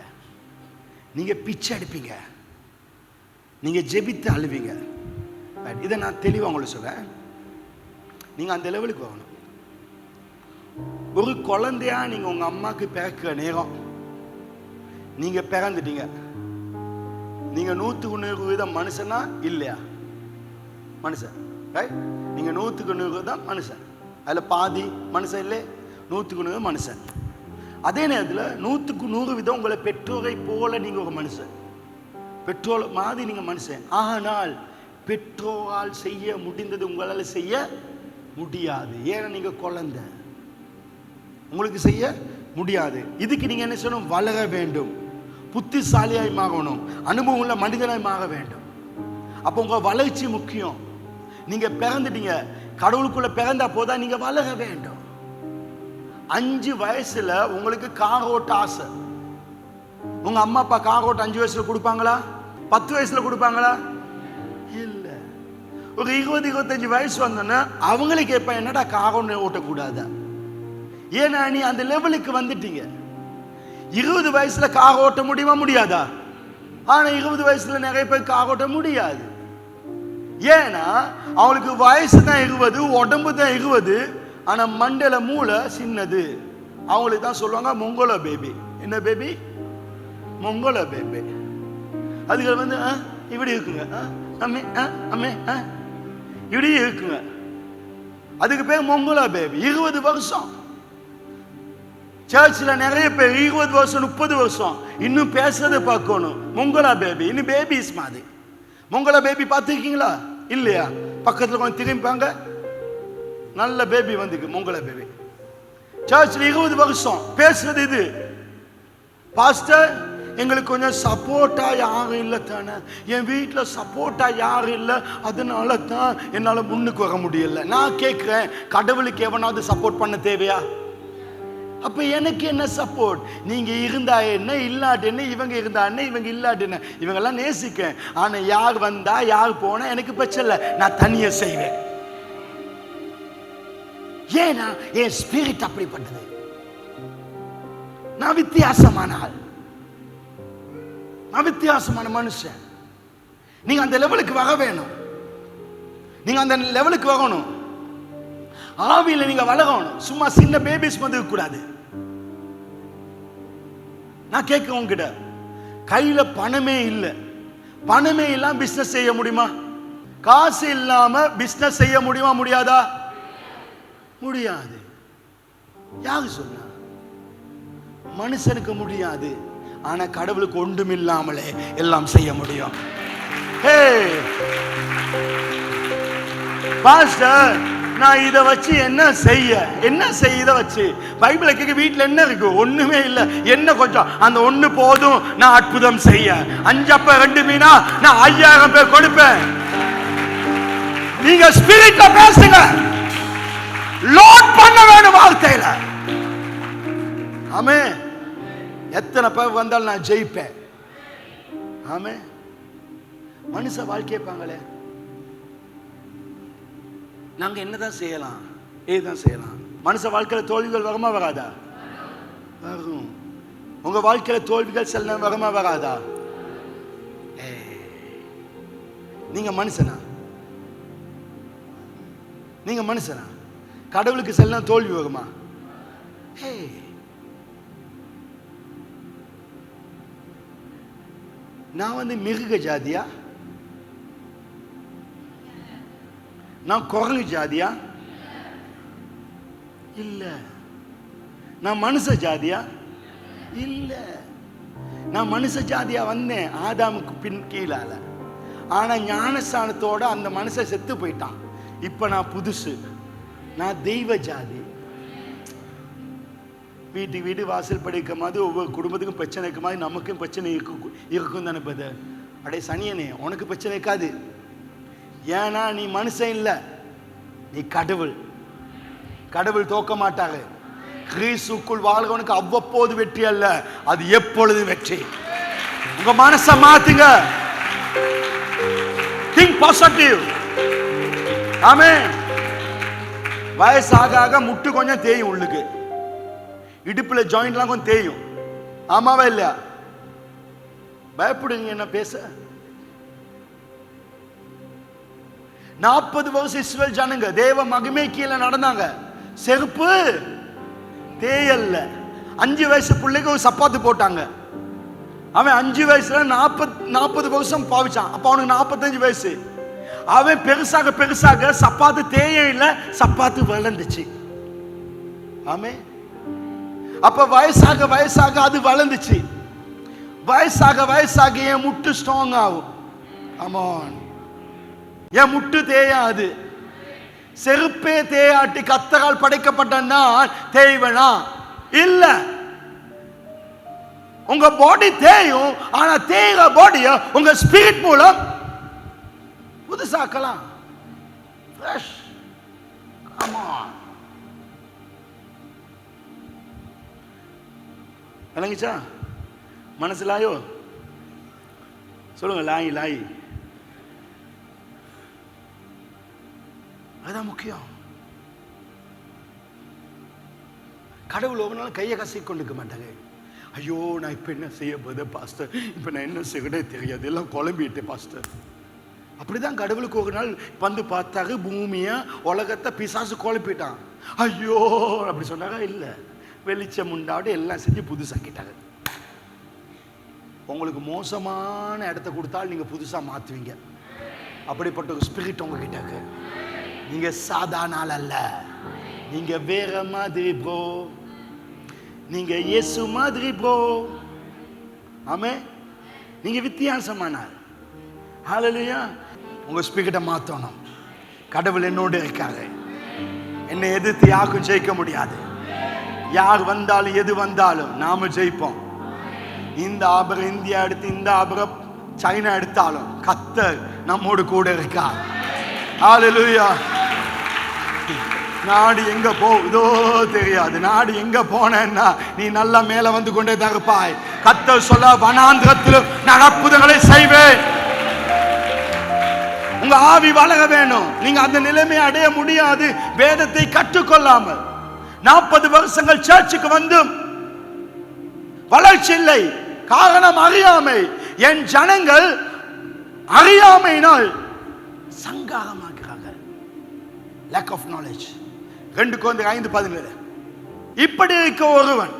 நீங்க பிச்சை எடுப்பீங்க, நீங்க ஜெபித்து அழுவீங்க. இதை நான் தெளிவாக உங்களுக்கு சொல்றேன். நீங்க அந்த லெவலுக்கு வரணும். ஒரு குழந்தையா நீங்க உங்க அம்மாக்கு பிறக்கிற நேரம் நீங்க பிறந்துட்டீங்க. நீங்க 100% மனுஷனா இல்லையா? மனுஷன். நீங்க 100% மனுஷன். அதுல பாதி மனுஷன் இல்லை, 100% மனுஷன். அதே நேரத்தில் 100% உங்களை பெற்றோரை போல நீங்க ஒரு மனுஷன், பெற்றோர் மாதிரி நீங்க மனுஷன். ஆனால் பெற்றோரால் செய்ய முடிந்தது உங்களால் செய்ய முடியாது. ஏன்னா நீங்க குழந்தை, உங்களுக்கு செய்ய முடியாது. இதுக்கு நீங்க என்ன செய்யணும்? வளர வேண்டும், புத்திசாலியாய் மாறணும், அனுபவம் உள்ள மனிதனாய் மாற வேண்டும். அப்போ உங்க வளர்ச்சி முக்கியம். நீங்க பிறந்துட்டீங்க, கடவுளுக்குள்ள பிறந்தா போதா, நீங்க வளர வேண்டும். 5 வயசுல உங்களுக்கு கார் ஓட்ட ஆசை. உங்க அம்மா அப்பா கார் ஓட்ட 5 வயசுல கொடுப்பாங்களா? 10 வயசுல கொடுப்பாங்களா? இல்ல. ஒரு 20-25 வயசு வந்தோன்னா அவங்களே கேட்பேன், என்னடா கார் ஓட்டக்கூடாதா? ஏன்னா நீ அந்த லெவலுக்கு வந்துட்டீங்க. 20 வயசுல கார் ஓட்ட முடியுமா? முடியாதா? ஆனா 20 வயசுல நிறைய பேர் கார் ஓட்ட முடியாது. ஏன்னா அவங்களுக்கு வயசு தான் 20, உடம்பு தான் 20, ஆனா மண்டல மூளை சின்னது. அவங்களுக்கு தான் சொல்லுவாங்க மொங்கோலோ பேபி. என்ன பேபி? மொங்கோலோ பேபி. அதுக்கு வந்து இப்படி இருக்குங்க, அம்மே அம்மே இப்படி இருக்குங்க. அதுக்கு பேர் மொங்கோலோ பேபி. 20 வருஷம் சர்ச்சில் நிறைய பேர் 20 வருஷம் 30 வருஷம் இன்னும் பேசுறதை பார்க்கணும். மொங்கோலா பேபி, இன்னும் பேபிஸ் மாதிரி. மொங்கோலா பேபி பார்த்துருக்கீங்களா? இல்லையா? பக்கத்தில் கொஞ்சம் திரும்பிப்பாங்க, நல்ல பேபி வந்துக்கு மொங்கோலா பேபி. சர்ச்சில் 20 வருஷம் பேசுறது இது. பாஸ்டர், எங்களுக்கு கொஞ்சம் சப்போர்ட்டா யாரும் இல்லை தானே, என் வீட்டில் சப்போர்ட்டா யாரும் இல்லை, அதனால தான் என்னால் முன்னுக்கு வர முடியல. நான் கேட்குறேன், கடவுளுக்கு எவனாவது சப்போர்ட் பண்ண தேவையா? அப்ப எனக்கு என்ன சப்போர்ட்? நீங்க இருந்தா என்ன, இல்லாட்டு என்ன, இவங்க இருந்தா என்ன, இவங்க இல்லாட்டு என்ன, இவங்கெல்லாம் நேசிக்க. ஆனா யார் வந்தா யார் போனா எனக்கு பிரச்சனை இல்லை, நான் தனியா செய்வேன். ஏன்னா என் ஸ்பிரிட் அப்படிப்பட்டது. நான் வித்தியாசமான ஆள், நான் வித்தியாசமான மனுஷன். நீங்க அந்த லெவலுக்கு வர வேணும். நீங்க அந்த லெவலுக்கு வரணும். ஆவியில நீங்க வளரணும். சும்மா சின்ன பேபிஸ் வந்து கூடாது. நான் கேட்க உங்ககிட்ட, கையில பணமே இல்லை, பணமே இல்லாம பிசினஸ் செய்ய முடியுமா? காசு இல்லாம பிசினஸ் செய்ய முடியுமா? முடியாதா? முடியாது. யாரு சொன்னா? மனுஷனுக்கு முடியாது, ஆனா கடவுளுக்கு ஒன்றும் இல்லாமலே எல்லாம் செய்ய முடியும். ஹே பாஸ்டர், நான் இதை வச்சு என்ன செய்ய இதை வச்சு? பைபிளை கேட்க வீட்டில் என்ன இருக்கு? ஒண்ணுமே இல்லை. என்ன கொஞ்சம், அந்த ஒண்ணு போதும் நான் அற்புதம் செய்ய. 5 அப்ப 2 மீனா நான் 5000 பேர் கொடுப்பேன். நீங்க ஸ்பிரிட்ல பேசுங்க, லோட் பண்ண வேணும் வார்த்தையில. ஆமே. எத்தனை பேர் வந்தாலும் நான் ஜெயிப்பேன். ஆமே. மனுஷ வாழ்க்கைப்பாங்களே, நாங்க என்னதான் செய்யலாம், ஏதான் செய்யலாம். மனுஷ வாழ்க்கையில தோல்விகள் வருமா வராதா? வரும். உங்க வாழ்க்கையில தோல்விகள் சில நேரம் வருமா வராதா? நீங்க மனுஷனா? நீங்க மனுஷனா? கடவுளுக்கு சில நேரம் தோல்வி வருமா? நான் வந்து மிருக ஜாதியா? நான் குரலு ஜாதியா? இல்ல. நான் மனுஷ ஜாதியா? இல்ல. நான் மனுஷ ஜாதியா வந்தேன் ஆதாமுக்கு பின் கீழால. ஆனா ஞானஸ்தானத்தோட அந்த மனுஷன் செத்து போயிட்டான். இப்ப நான் புதுசு, நான் தெய்வ ஜாதி. வீட்டுக்கு வீடு வாசல் படிக்க மாதிரி ஒவ்வொரு குடும்பத்துக்கும் பிரச்சனை இருக்க மாதிரி நமக்கும் பிரச்சனை இருக்கும் தானே பதர்? அடே சனியனே, உனக்கு பிரச்சனை இருக்காது. ஏன்னா நீ மனுஷன் இல்லை, நீ கடவுள். கடவுள் தோக்க மாட்டாங்க. கிறிஸ்துக்குள் வாழ்றவனுக்கு அவ்வப்போது வெற்றி அல்ல, அது எப்பொழுதும் வெற்றி. உங்க மனசை மாத்துங்க. Think positive. ஆமென். வயசாக ஆக முட்டு கொஞ்சம் தேயும், உள்ளுக்கு இடுப்புல ஜாயிண்ட்லாம் கொஞ்சம் தேயும். ஆமாவா இல்லையா? பயப்படுங்க என்ன பேச. 40 வருஷம் இஸ்ரவேல் ஜனங்க தேவ மகிமை கீழே நடந்தாங்க, செருப்பு தேயல்ல. 5 வயசு பிள்ளைக்கு ஒரு சப்பாத்து போட்டாங்க. அவன் 5 வயசுல 40 வருஷம் பாவிச்சான். அப்ப அவனுக்கு 45 வயசு. அவன் பெருசாக பெருசாக சப்பாத்து தேய இல்ல, சப்பாத்து வளர்ந்துச்சு. ஆமே. அப்ப வயசாக வயசாக அது வளர்ந்துச்சு. வயசாக வயசாக என் முட்டு ஸ்ட்ராங் ஆகும். ஆமாம், என் முட்டு தேயாது. செருப்பே தேயாட்டி கத்தரால் படைக்கப்பட்ட நான் தேய்வனா இல்ல. உங்க பாடி தேயும், ஆனா தேய்கிற பாடிய உங்க ஸ்பிரிட் மூலம் புதுசாக்கலாம். ஃப்ரெஷ். ஆமா, விளங்குச்சா? மனசுலாயோ சொல்லுங்க, லாயி லாயி. அதுதான் முக்கியம். கடவுள் ஒவ்வொரு நாள் கையை கசி கொண்டுக்க மாட்டாங்க. ஐயோ நான் இப்ப என்ன செய்ய போதே பாஸ்டர், இப்ப நான் என்ன செய்யறதே தெரியாது, எல்லாம் குழம்பிட்டேன் பாஸ்டர். அப்படிதான் கடவுளுக்கு ஒரு நாள் வந்து பார்த்தாரு, பூமியை உலகத்தை பிசாசு குழப்பிட்டான். ஐயோ அப்படி சொன்னாங்க. இல்ல, வெளிச்சம் உண்டாடு எல்லாம் செஞ்சு புதுசாக்கிட்டாங்க. உங்களுக்கு மோசமான இடத்த கொடுத்தால் நீங்க புதுசா மாத்துவீங்க. அப்படிப்பட்ட ஒரு ஸ்பிரிட் உங்ககிட்ட இருக்கு. நீங்க சாதாரண ஆள் அல்ல, நீங்க வேற மாதிரி ப்ரோ. நீங்க இயேசு மாதிரி ப்ரோ. ஆமே, நீங்க வித்தியாசமான ஆள். ஹல்லேலூயா. உங்க ஸ்பிரிட்டை மாத்தணும். கடவுள் என்னோடு இருக்காரு. என்னை எதிர்த்து யாருக்கும் ஜெயிக்க முடியாது. யார் வந்தாலும் எது வந்தாலும் நாம ஜெயிப்போம். இந்த ஆபரம் இந்தியா எடுத்து, இந்த ஆபரம் சைனா எடுத்தாலும் கர்த்தர் நம்மோடு கூட இருக்கார். ஹல்லேலூயா. நாடு எங்க போகுதோ தெரியாது. நாடு எங்க போனேன்னா நீ நல்லா மேல வந்து கொண்டே தருப்பாய். கர்த்தர் சொல்ல, வனாந்திரத்திலும் நான் அற்புதங்களை செய்வேன். உங்க ஆவி வளர வேணும். நீங்க அந்த நிலைமையை அடைய முடியாது வேதத்தை கற்றுக்கொள்ளாமல். 40 வருஷங்கள் சர்ச்சுக்கு வந்தும் வளர்ச்சி இல்லை. காரணம் அறியாமை. என் ஜனங்கள் அறியாமையினால் சங்காரமாகிறார்கள். lack of knowledge. 2 Corinthians 5:17. இப்படி இருக்க ஒருவன்,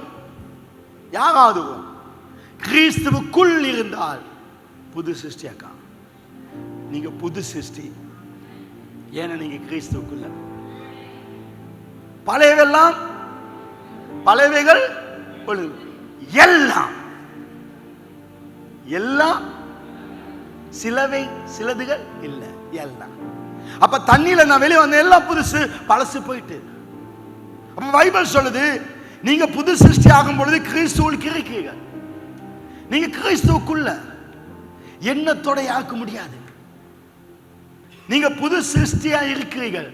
யாராவது கிறிஸ்துவுக்குள் இருந்தால் புது சிருஷ்டியாக்கா. நீங்க புது சிருஷ்டி. ஏன்னா நீங்க கிறிஸ்துவுக்குள்ள. பழையவெல்லாம், பழையவைகள் எல்லாம் எல்லாம் சிலவை சிலதுகள் இல்ல, எல்லாம். அப்ப தண்ணியில நான் வெளியே வந்த எல்லாம் புதுசு, பழசு போயிட்டு. அப்ப பைபிள் சொல்லுது, நீங்க புது சிருஷ்டி ஆகும் பொழுது கிறிஸ்துவுக்குள் இருக்கிறீர்கள். நீங்க கிறிஸ்துவுக்குள்ள எண்ணத்தோட யாக்க முடியாது. நீங்க புது சிருஷ்டியா இருக்கிறீர்கள்.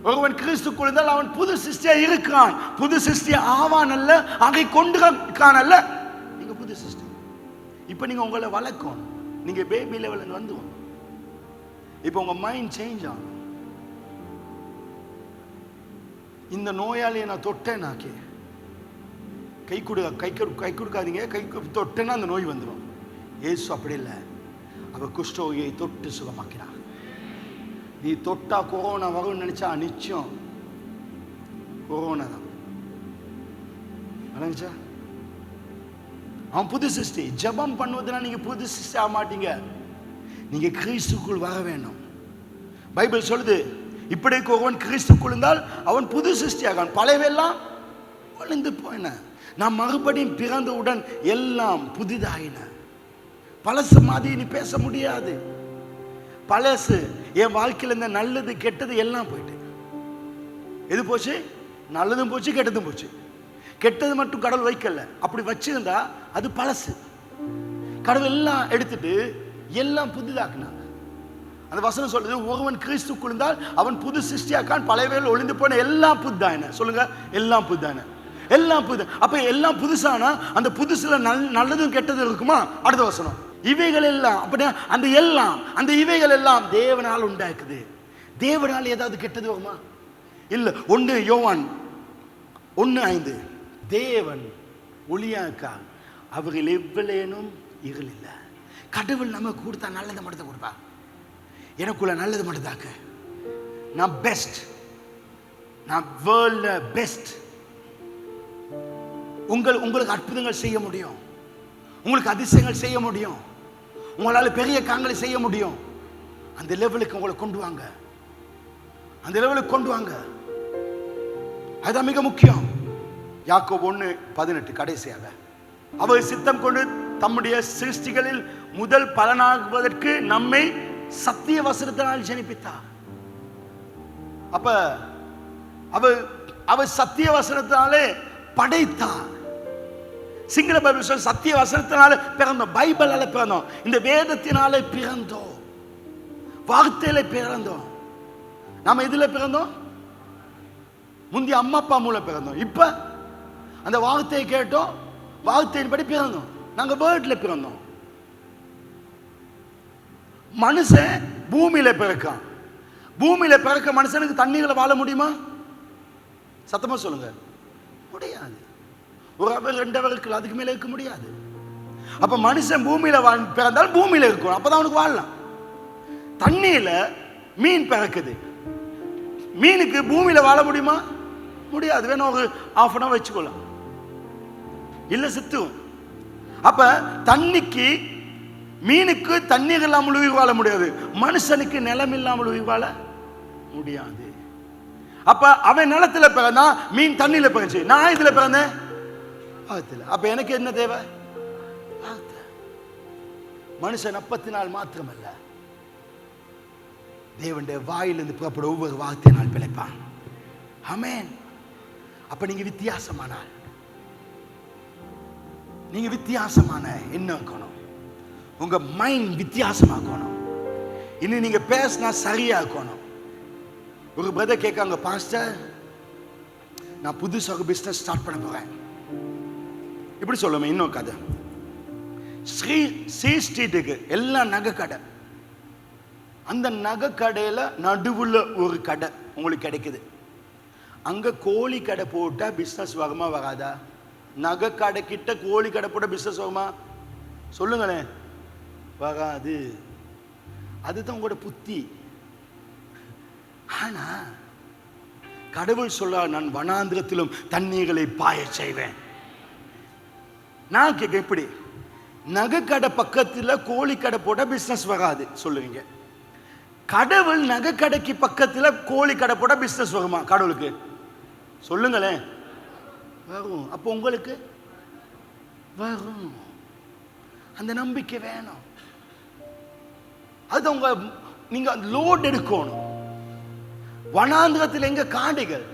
ஒருவன் கிறிஸ்துவுக்குள் இருந்தால் அவன் புது சிருஷ்டியா இருக்கிறான். புது சிருஷ்டியா ஆவான் அல்ல, அதை கொண்டு இருக்கான் அல்ல. நீங்க புது சிருஷ்டி. இப்ப நீங்க உங்களை வளர்க்கும். நீங்க பேபி லெவல்ல வந்து இப்ப உங்க மைண்ட் சேஞ்ச் ஆகும். இந்த நோயாளியை நான் தொட்டேனாக்கே கை கொடுக்காதீங்க. கை தொட்டேன்னா அந்த நோய் வந்துடும். ஏசு அப்படி இல்லை. அவ குஷ்டரோகியை தொட்டு சுகமாக்கிறான். நீ தொட்டா கொரோனா வரும்னு நினைச்சா நிச்சயம் கொரோனா தான். நினைச்சா அவன் புது சிருஷ்டி. ஜெபம் பண்ணுவதுனா நீங்க புது சிருஷ்டி ஆக மாட்டீங்க. நீங்க கிறிஸ்துக்குள் வர வேணும். பைபிள் சொல்லுது, இப்படி ஒருவன் கிறிஸ்துக்குள் இருந்தால் அவன் புது சிருஷ்டியாகான். பழையவெல்லாம் ஒளிந்து போயின, நான் மறுபடியும் பிறந்தவுடன் எல்லாம் புதிதாயின. பழசு மாதிரி நீ பேச முடியாது. பழசு என் வாழ்க்கையில் இந்த நல்லது கெட்டது எல்லாம் போயிட்டு. எது போச்சு? நல்லதும் போச்சு, கெட்டதும் போச்சு. கெட்டது மட்டும் கடவுள் வைக்கல. அப்படி வச்சிருந்தா அது பழசு. கடவுள் எல்லாம் எடுத்துட்டு எல்லாம் புதிதாக்குனாங்க. அந்த வசனம் சொல்லுது, ஒருவன் கிறிஸ்துக்குள் இருந்தால் அவன் புது சிருஷ்டியாக்கான். பழையவைகள் ஒளிந்து போன எல்லாம் புதிதாயின. சொல்லுங்க, எல்லாம் புதிதாயின. எல்லாம் புது. அப்ப எல்லாம் புதுசானா அந்த புதுசுல நல்லதும் கெட்டதும் இருக்குமா? அடுத்த வசனம், இவைகள் எல்லாம். அப்படின்னா அந்த எல்லாம், அந்த இவைகள் எல்லாம் தேவனால் உண்டாக்குது. தேவனால் ஏதாவது கெட்டது வருமா? இல்ல 1 யோவான் 1:5 தேவன் ஒளியாக்கா அவர்கள் எவ்வளேனும் இருள் இல்ல. கடவுள் நமக்கு கொடுத்தா நல்லது மட்டும் கொடுப்பா. எனக்குள்ள நல்லது மட்டும் தாக்க. நான் பெஸ்ட், நான் வேர்ல்ட்ல பெஸ்ட். உங்களுக்கு அற்புதங்கள் செய்ய முடியும், உங்களுக்கு அதிசயங்கள் செய்ய முடியும், உங்களால பெரிய காரியங்களை செய்ய முடியும். அந்த லெவலுக்கு உங்களை கொண்டு வாங்க, அந்த லெவலுக்கு கொண்டு வாங்க. அதுதான் மிக முக்கியம். யாக்கோபு 1:18 கடைசியாக அவர் சித்தம் கொண்டு தம்முடைய சிருஷ்டிகளில் முதல் பலனாகுவதற்கு நம்மை சத்திய வசனத்தினால் ஜனிப்பித்தார். அப்ப அவர் சத்திய வசனத்தினாலே படைத்தார். சிங்கள பைபிள் சொல்ல சத்திய வசனத்தினால பிறந்தோம், பைபிளால பிறந்தோம், இந்த வேதத்தினாலே பிறந்தோம், வார்த்தையில பிறந்தோம். நாம எதுல பிறந்தோம்? முந்தைய அம்மா அப்பா மூலம் பிறந்தோம். இப்ப அந்த வார்த்தையை கேட்டோம், வார்த்தையின்படி பிறந்தோம். நாங்க வேர்ட்ல பிறந்தோம். மனுஷன் பூமியில பிறக்கான். பூமியில பிறக்க மனுஷனுக்கு தண்ணீர்ல வாழ முடியுமா? சத்தமா சொல்லுங்க, முடியாது. ஒரு அவர் 2 அவருக்கு அதுக்கு மேல இருக்க முடியாது. அப்ப மனுஷன் பூமியில பிறந்தால் பூமியில இருக்கும், அப்பதான் அவனுக்கு வாழலாம். தண்ணியில மீன் பிறக்குது, மீனுக்கு பூமியில வாழ முடியுமா? முடியாது. வேணும் ஒரு ½ an hour வச்சுக்கொள்ளலாம், இல்ல சித்தும். அப்ப தண்ணிக்கு மீனுக்கு தண்ணீர் இல்லாமல் உயிர் வாழ முடியாது, மனுஷனுக்கு நிலம் இல்லாமல் உயிர் வாழ முடியாது. அப்ப அவன் நிலத்துல பிறந்தா, மீன் தண்ணியில பிறந்துச்சு, நான் இதுல பிறந்தேன் வார்த்தையில. அப்ப எனக்கு என்ன தேவை? வார்த்தை. மனுஷன் அப்பத்தினால் மாத்திரமல்ல, தேவனுடைய வாயிலிருந்து புறப்பட ஒவ்வொரு வார்த்தையினால் பிழைப்பான். ஆமென். அப்ப நீங்க வித்தியாசமானால், நீங்க வித்தியாசமான என்ன இருக்கணும், உங்க மைண்ட் வித்தியாசமாக்கணும். இன்னும் நீங்க பேசினா சரியா இருக்கணும். ஒரு பிரதர் கேட்காங்க, பாஸ்டர் நான் புதுசாக ஒரு பிசினஸ் ஸ்டார்ட் பண்ண போறேன். இப்படி சொல்லுவேன். இன்னொரு கதை, சி ஸ்ட்ரீட்டுக்கு எல்லாம் நகை கடை. அந்த நகை கடையில நடுவுல ஒரு கடை உங்களுக்கு கிடைக்குது. அங்க கோழி கடை போட்டா பிசினஸ் வருமா வராதா? நகை கடை கிட்ட கோழி கடை போட்ட பிசினஸ் வருமா? சொல்லுங்களேன். வராது. அதுதான் உங்களோட புத்தி. ஆனா கடவுள் சொல்ல, நான் வனாந்திரத்திலும் தண்ணீர்களை பாய செய்வேன். நான் கேட்க, எப்படி நகை கடை பக்கத்துல கோழி கடை போட்டா பிசினஸ் வராது சொல்லுவீங்க. கடவுள் நகை கடைக்கு பக்கத்துல கோழி கடை போட்டா பிசினஸ் வருமா கடவுளுக்கு? சொல்லுங்களேன். வரும். அப்போ உங்களுக்கு வரும். அந்த நம்பிக்கை வேணும். அது உங்க நீங்க லோட் எடுக்கணும். வனாந்திரத்தில் எங்க காடுகள்,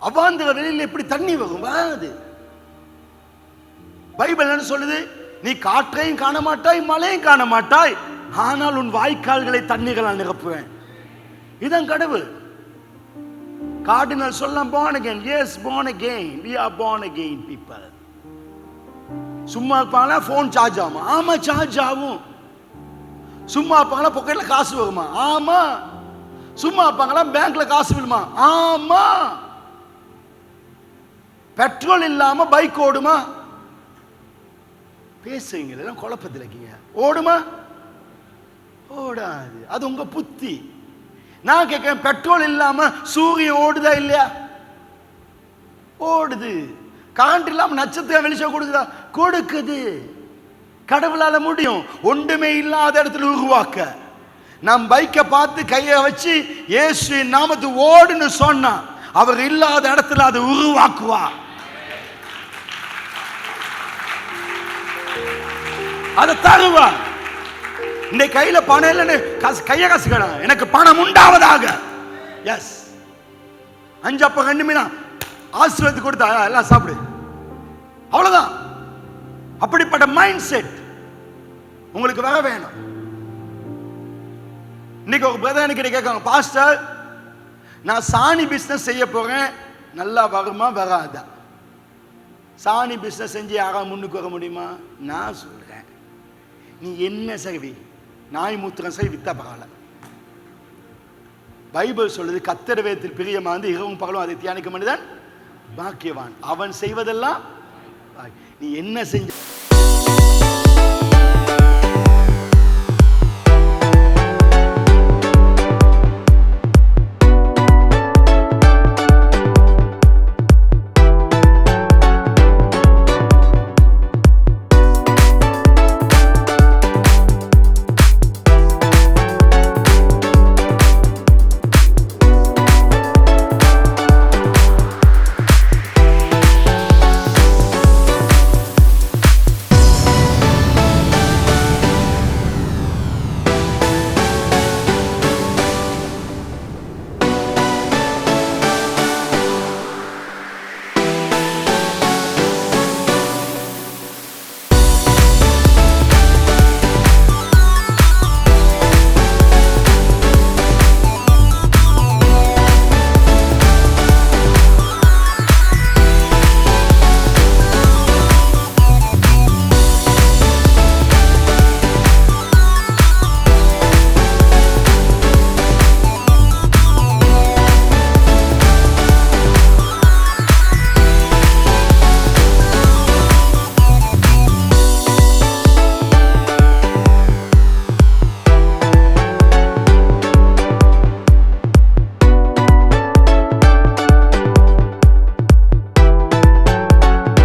அவாந்திர வெளியில் எப்படி தண்ணி வரும்? வராது. பைபிள் என்ன சொல்லுது? நீ காற்றையும் காண மாட்டாய், மழையும் காண மாட்டாய், ஆனால் உன் வாய்க்கால்களை தண்ணீர்களால் நிரப்புவேன். இதுதான் கடவுள். Cardinal சொல்லலாம் born again. Yes, born again. We are born again people. சும்மா இருப்பாங்களா? போன் சார்ஜ் ஆகுமா? ஆமா, சார்ஜ் ஆகும். சும்மா இருப்பாங்களா? பாக்கெட்ல காசு வருமா? ஆமா. சும்மா இருப்பாங்களா? பேங்க்ல காசு விழுமா? ஆமா. பெட்ரோல் இல்லாம பைக் ஓடுமா? பேசுவீங்க, எல்லாம் குழப்பத்தில் இருக்கீங்க. ஓடுமா? ஓடாது. அது உங்க புத்தி. நான் கேட்கிறேன், பெட்ரோல் இல்லாம சூரியன் ஓடுதா இல்லையா? ஓடுது. கரண்ட் இல்லாம நட்சத்திரம் வெளிச்சம் கொடுக்குதா? கொடுக்குது. கடவுளால முடியும் ஒன்றுமே இல்லாத இடத்துல உருவாக்க. நம் பைக்கை பார்த்து கையை வச்சு இயேசு நாமத்து ஓடுன்னு சொன்னா, அவர் இல்லாத இடத்துல அதை உருவாக்குவா. அதை தருவா. இந்த கையில பணம் இல்லைன்னு கைய காசு கேட்க, எனக்கு பணம் உண்டாவதாக. எஸ், 5 அப்ப 2 மீனா ஆசீர்வாதம் கொடுத்தா எல்லாம் சாப்பிடு, அவ்வளவுதான். அப்படிப்பட்ட மைண்ட் செட் உங்களுக்கு வர வேணும். இன்னைக்கு ஒரு பிரதர் எனக்கு கேட்காங்க, பாஸ்டர் நான் சாணி பிசினஸ் செய்ய போறேன், நல்லா வருமா வராதா? சாணி பிசினஸ் செஞ்சு யாரா முன்னுக்கு வர முடியுமா? நான் சொல்றேன், நீ என்ன சரி, நாய் மூத்திரம் சரி வித்தா பரவாயில்ல, பைபிள் சொல்லுது கர்த்தர் வேதத்தில் பிரியமாந்து இரவும் பகலும் அதை தியானிக்க மனிதன் பாக்கியவான். அவன் செய்வதெல்லாம் நீ என்ன செஞ்ச